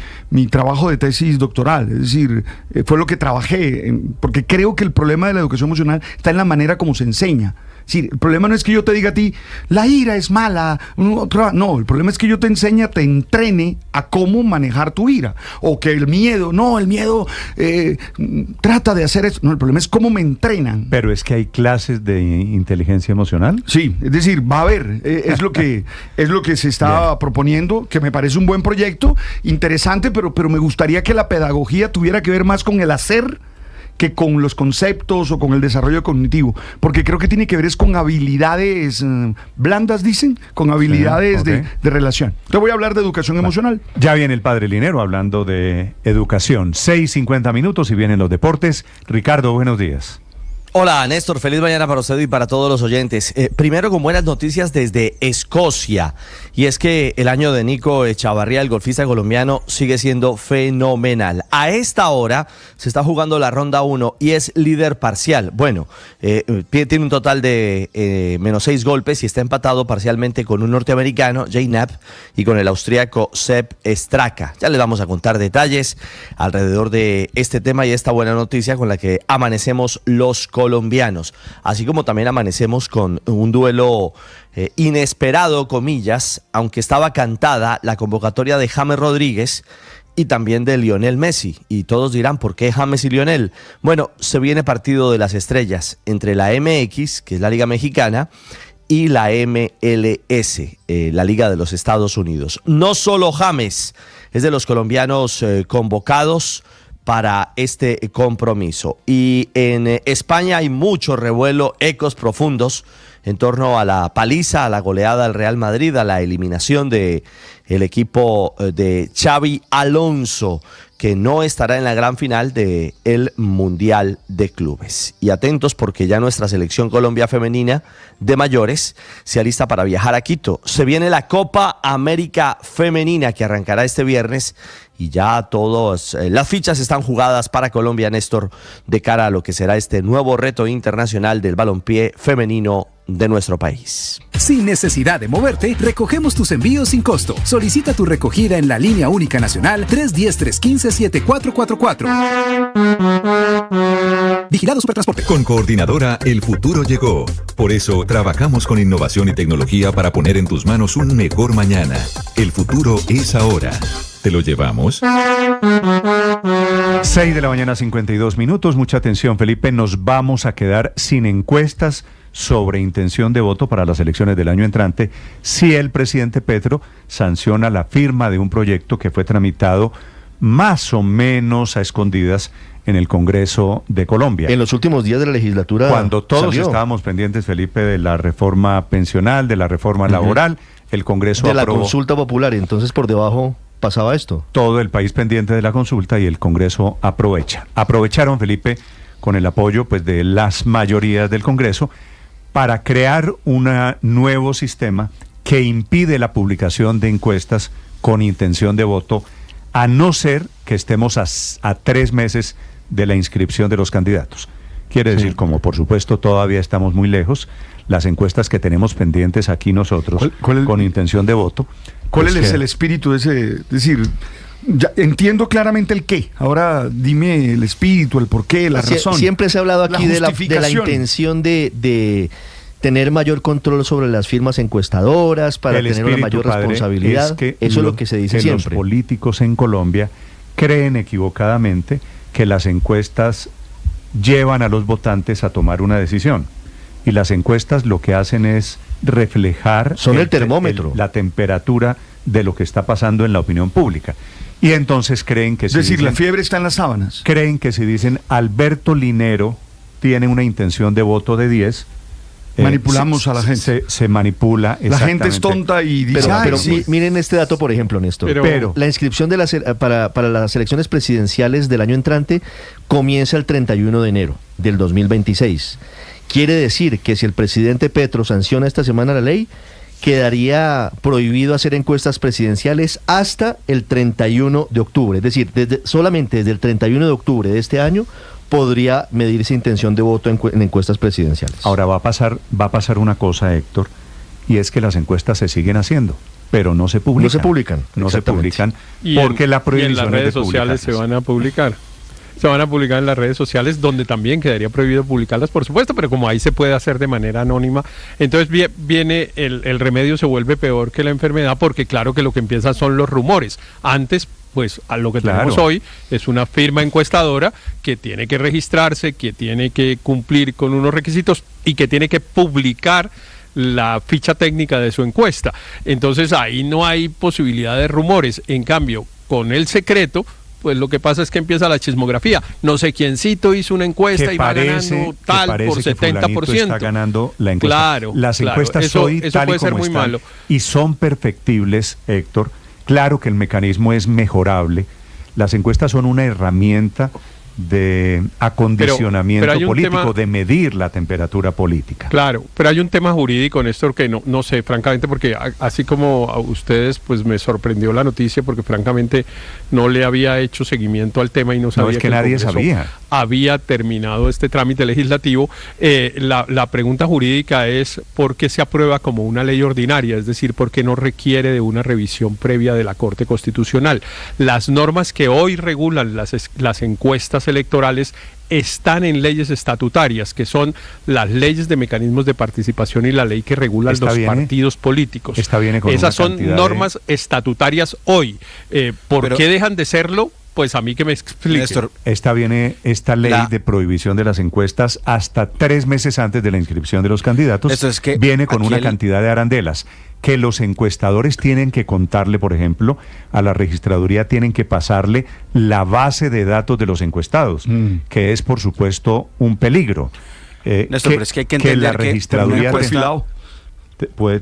trabajo de tesis doctoral, es decir, fue lo que trabajé, porque creo que el problema de la educación emocional está en la manera como se enseña. Sí, el problema no es que yo te diga a ti, la ira es mala, no, el problema es que yo te enseñe, te entrene a cómo manejar tu ira, o que el miedo trata de hacer eso, no, el problema es cómo me entrenan. Pero es que hay clases de inteligencia emocional. Sí, es decir, va a haber, es lo que se está proponiendo, que me parece un buen proyecto, interesante, pero me gustaría que la pedagogía tuviera que ver más con el hacer que con los conceptos o con el desarrollo cognitivo, porque creo que tiene que ver es con habilidades blandas, dicen, con habilidades okay. de relación. Te voy a hablar de educación emocional. Ya viene el padre Linero hablando de educación. 6:50 minutos y vienen los deportes. Ricardo, buenos días. Hola, Néstor, feliz mañana para usted y para todos los oyentes. Primero con buenas noticias desde Escocia, y es que el año de Nico Echavarría, el golfista colombiano, sigue siendo fenomenal. A esta hora se está jugando la ronda 1 y es líder parcial. Bueno, tiene un total de -6 golpes y está empatado parcialmente con un norteamericano, Jay Knapp, y con el austríaco Sepp Straka. Ya les vamos a contar detalles alrededor de este tema y esta buena noticia con la que amanecemos los colombianos, así como también amanecemos con un duelo inesperado, comillas, aunque estaba cantada la convocatoria de James Rodríguez y también de Lionel Messi, y todos dirán, ¿por qué James y Lionel? Bueno, se viene partido de las estrellas entre la MX, que es la Liga Mexicana, y la MLS, la Liga de los Estados Unidos. No solo James es de los colombianos convocados para este compromiso. Y en España hay mucho revuelo, ecos profundos en torno a la paliza, a la goleada al Real Madrid, a la eliminación de el equipo de Xavi Alonso, que no estará en la gran final del Mundial de Clubes. Y atentos porque ya nuestra selección Colombia femenina de mayores se alista para viajar a Quito. Se viene la Copa América Femenina que arrancará este viernes y ya todas las fichas están jugadas para Colombia, Néstor, de cara a lo que será este nuevo reto internacional del balompié femenino de nuestro país. Sin necesidad de moverte, recogemos tus envíos sin costo. Solicita tu recogida en la línea única nacional 310-315-7444. Vigilado Supertransporte. Con Coordinadora, el futuro llegó. Por eso, trabajamos con innovación y tecnología para poner en tus manos un mejor mañana. El futuro es ahora. ¿Te lo llevamos? 6 de la mañana, 52 minutos. Mucha atención, Felipe. Nos vamos a quedar sin encuestas sobre intención de voto para las elecciones del año entrante si el presidente Petro sanciona la firma de un proyecto que fue tramitado más o menos a escondidas en el Congreso de Colombia. En los últimos días de la legislatura cuando todos salió. estábamos pendientes, Felipe, de la reforma pensional, de la reforma laboral, el Congreso de la aprobó. consulta popular, entonces por debajo pasaba esto. Todo el país pendiente de la consulta y el Congreso aprovecharon, Felipe, con el apoyo pues de las mayorías del Congreso para crear un nuevo sistema que impide la publicación de encuestas con intención de voto, a no ser que estemos a 3 meses de la inscripción de los candidatos. Quiere decir, como por supuesto todavía estamos muy lejos, las encuestas que tenemos pendientes aquí nosotros con intención de voto. ¿Cuál es el espíritu de ese? Es decir, ya entiendo claramente el qué. Ahora dime el espíritu, el porqué, la razón. Siempre se ha hablado aquí de la intención de tener mayor control sobre las firmas encuestadoras, para tener una mayor responsabilidad. Eso es lo que se dice siempre. Los políticos en Colombia creen equivocadamente que las encuestas llevan a los votantes a tomar una decisión. Y las encuestas lo que hacen es reflejar... Son el termómetro. La temperatura de lo que está pasando en la opinión pública. Y entonces creen que... Es decir, la fiebre está en las sábanas. Creen que si dicen Alberto Linero tiene una intención de voto de 10... manipulamos a la gente. Se manipula. La gente es tonta y dice... Pero miren este dato, por ejemplo, Néstor. Pero la inscripción para las elecciones presidenciales del año entrante comienza el 31 de enero del 2026. Quiere decir que si el presidente Petro sanciona esta semana la ley, quedaría prohibido hacer encuestas presidenciales hasta el 31 de octubre. Es decir, solamente desde el 31 de octubre de este año podría medirse intención de voto en encuestas presidenciales. Ahora va a pasar una cosa, Héctor, y es que las encuestas se siguen haciendo, pero no se publican. No se publican porque la prohibición en las redes sociales se van a publicar. Se van a publicar en las redes sociales, donde también quedaría prohibido publicarlas, por supuesto, pero como ahí se puede hacer de manera anónima, entonces viene el remedio se vuelve peor que la enfermedad, porque claro que lo que empieza son los rumores. Antes, pues a lo que tenemos hoy es una firma encuestadora que tiene que registrarse, que tiene que cumplir con unos requisitos y que tiene que publicar la ficha técnica de su encuesta. Entonces ahí no hay posibilidad de rumores. En cambio, con el secreto, pues lo que pasa es que empieza la chismografía. No sé quiéncito hizo una encuesta y va ganando tal por 70%. Está ganando la encuesta. Claro, las encuestas eso hoy, tal puede y como ser muy están, malo. y son perfectibles, Héctor. Claro que el mecanismo es mejorable. Las encuestas son una herramienta de acondicionamiento político, de medir la temperatura política. Claro, pero hay un tema jurídico, Néstor, que no sé, francamente, porque así como a ustedes, pues me sorprendió la noticia, porque francamente no le había hecho seguimiento al tema y no sabía es que nadie sabía. Había terminado este trámite legislativo. La pregunta jurídica es ¿por qué se aprueba como una ley ordinaria? Es decir, ¿por qué no requiere de una revisión previa de la Corte Constitucional? Las normas que hoy regulan las encuestas electorales están en leyes estatutarias, que son las leyes de mecanismos de participación y la ley que regula los partidos políticos. Esas son normas estatutarias hoy. ¿Por qué dejan de serlo? Pues a mí que me explique. Néstor, viene esta ley de prohibición de las encuestas hasta 3 meses antes de la inscripción de los candidatos. Viene con una cantidad de arandelas que los encuestadores tienen que contarle, por ejemplo, a la registraduría tienen que pasarle la base de datos de los encuestados, que es, por supuesto, un peligro. Néstor, pero es que hay que entender la registraduría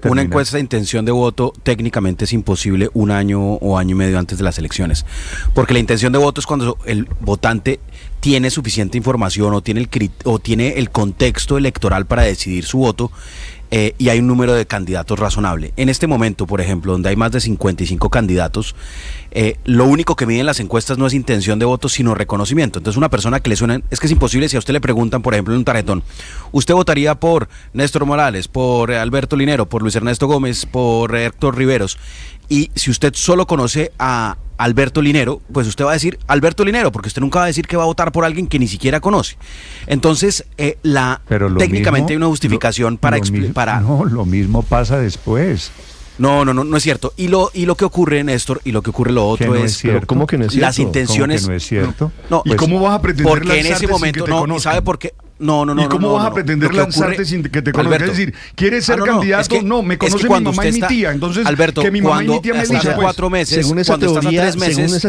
una encuesta de intención de voto técnicamente es imposible 1 año o año y medio antes de las elecciones, porque la intención de voto es cuando el votante tiene suficiente información o tiene el contexto electoral para decidir su voto. Y hay un número de candidatos razonable. En este momento, por ejemplo, donde hay más de 55 candidatos, lo único que miden las encuestas no es intención de voto, sino reconocimiento. Entonces una persona que le suena, es que es imposible si a usted le preguntan, por ejemplo, en un tarjetón, ¿usted votaría por Néstor Morales, por Alberto Linero, por Luis Ernesto Gómez, por Héctor Riveros? Y si usted solo conoce a Alberto Linero, pues usted va a decir Alberto Linero, porque usted nunca va a decir que va a votar por alguien que ni siquiera conoce. Entonces, técnicamente hay una justificación para... No, lo mismo pasa después. No es cierto. Y lo que ocurre, Néstor, y lo que ocurre lo otro es cierto. ¿Cómo que no es cierto? Las intenciones... ¿Cómo que no es cierto? No, ¿Y cómo vas a pretender porque en ese momento no, ¿y sabe por qué? No. ¿Y cómo vas a pretender lanzarte sin que te conozcan? Es decir, ¿quieres ser candidato? No, me conoce mi mamá y mi tía. Entonces, Alberto, que mi mamá y mi tía me digan, 4 meses, según esa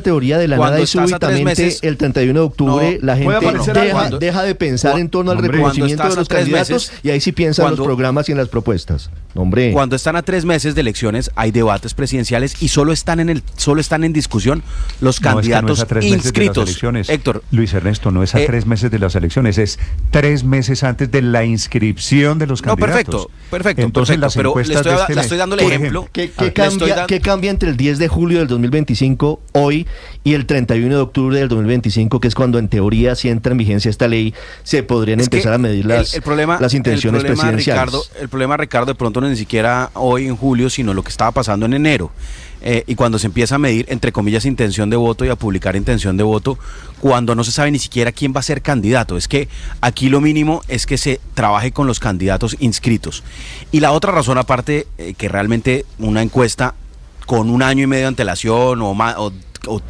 teoría de la nada y súbitamente el 31 de octubre la gente deja de pensar en torno al reconocimiento de los candidatos y ahí sí piensan en los programas y en las propuestas. Hombre. Cuando están a 3 meses de elecciones hay debates presidenciales y solo están en discusión los candidatos inscritos. Héctor. Luis Ernesto, no es a 3 meses de las elecciones, es 3 meses antes de la inscripción de los candidatos. Perfecto. Entonces las encuestas le estoy dando el ejemplo. ¿Qué cambia entre el 10 de julio del 2025, hoy, y el 31 de octubre del 2025, que es cuando en teoría, si entra en vigencia esta ley, se podrían empezar a medir las intenciones presidenciales? El problema, Ricardo, de pronto no es ni siquiera hoy en julio, sino lo que estaba pasando en enero. Y cuando se empieza a medir, entre comillas, intención de voto y a publicar intención de voto, cuando no se sabe ni siquiera quién va a ser candidato. Es que aquí lo mínimo es que se trabaje con los candidatos inscritos. Y la otra razón, aparte, que realmente una encuesta con 1 año y medio de antelación o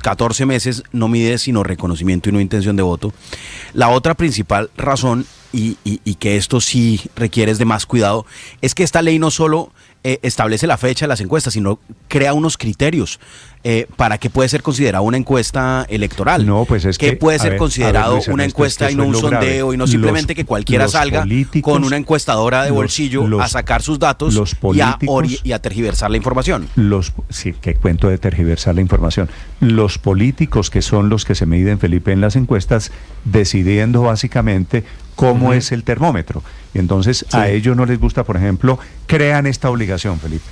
14 meses no mide sino reconocimiento y no intención de voto. La otra principal razón, y que esto sí requiere de más cuidado, es que esta ley no solo establece la fecha de las encuestas, sino crea unos criterios para que puede ser considerada una encuesta electoral. No, pues es que puede ser considerado una encuesta y no un sondeo, y no simplemente que cualquiera salga con una encuestadora de bolsillo a sacar sus datos y a tergiversar la información. Sí, qué cuento de tergiversar la información. Los políticos, que son los que se miden, Felipe, en las encuestas, decidiendo básicamente cómo es el termómetro. Y entonces a ellos no les gusta, por ejemplo, crean esta obligación, Felipe,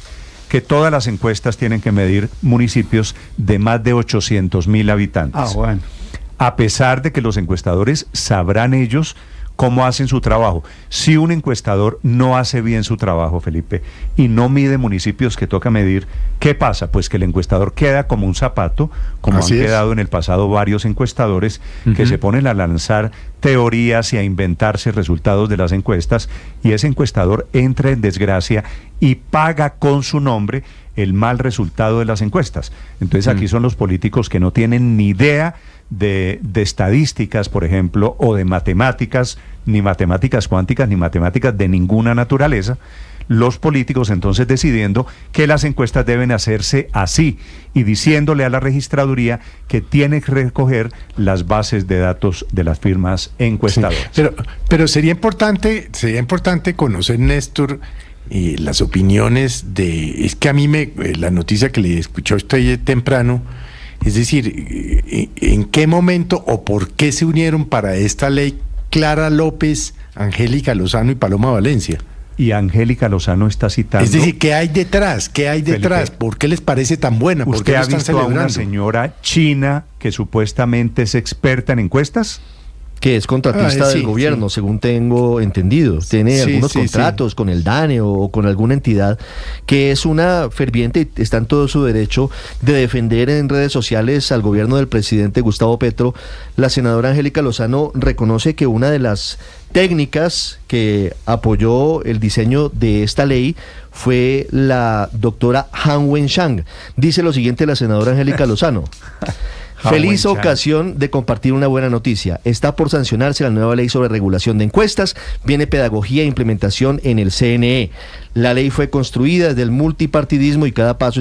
que todas las encuestas tienen que medir municipios de más de 800,000 habitantes. A pesar de que los encuestadores sabrán ellos cómo hacen su trabajo. Si un encuestador no hace bien su trabajo, Felipe, y no mide municipios que toca medir, ¿qué pasa? Pues que el encuestador queda como un zapato, como han quedado en el pasado varios encuestadores que se ponen a lanzar teorías y a inventarse resultados de las encuestas, y ese encuestador entra en desgracia y paga con su nombre el mal resultado de las encuestas. Entonces aquí son los políticos que no tienen ni idea de estadísticas, por ejemplo, o de matemáticas, ni matemáticas cuánticas, ni matemáticas de ninguna naturaleza. Los políticos entonces decidiendo que las encuestas deben hacerse así y diciéndole a la registraduría que tiene que recoger las bases de datos de las firmas encuestadoras. Sí, pero sería importante conocer, Néstor, las opiniones es que a mí la noticia que le escuchó usted temprano, es decir, ¿en qué momento o por qué se unieron para esta ley Clara López, Angélica Lozano y Paloma Valencia? Y Angélica Lozano está citando... Es decir, ¿qué hay detrás? Felipe, ¿por qué les parece tan buena? ¿Por ¿Usted qué ha visto a una señora china que supuestamente es experta en encuestas? Que es contratista del gobierno, según tengo entendido. Tiene algunos contratos con el DANE o con alguna entidad, que es una ferviente, y está en todo su derecho de defender en redes sociales al gobierno del presidente Gustavo Petro. La senadora Angélica Lozano reconoce que una de las técnicas que apoyó el diseño de esta ley fue la doctora Han Wenshang. Dice lo siguiente la senadora Angélica Lozano: feliz ocasión de compartir una buena noticia. Está por sancionarse la nueva ley sobre regulación de encuestas. Viene pedagogía e implementación en el CNE. La ley fue construida desde el multipartidismo y cada paso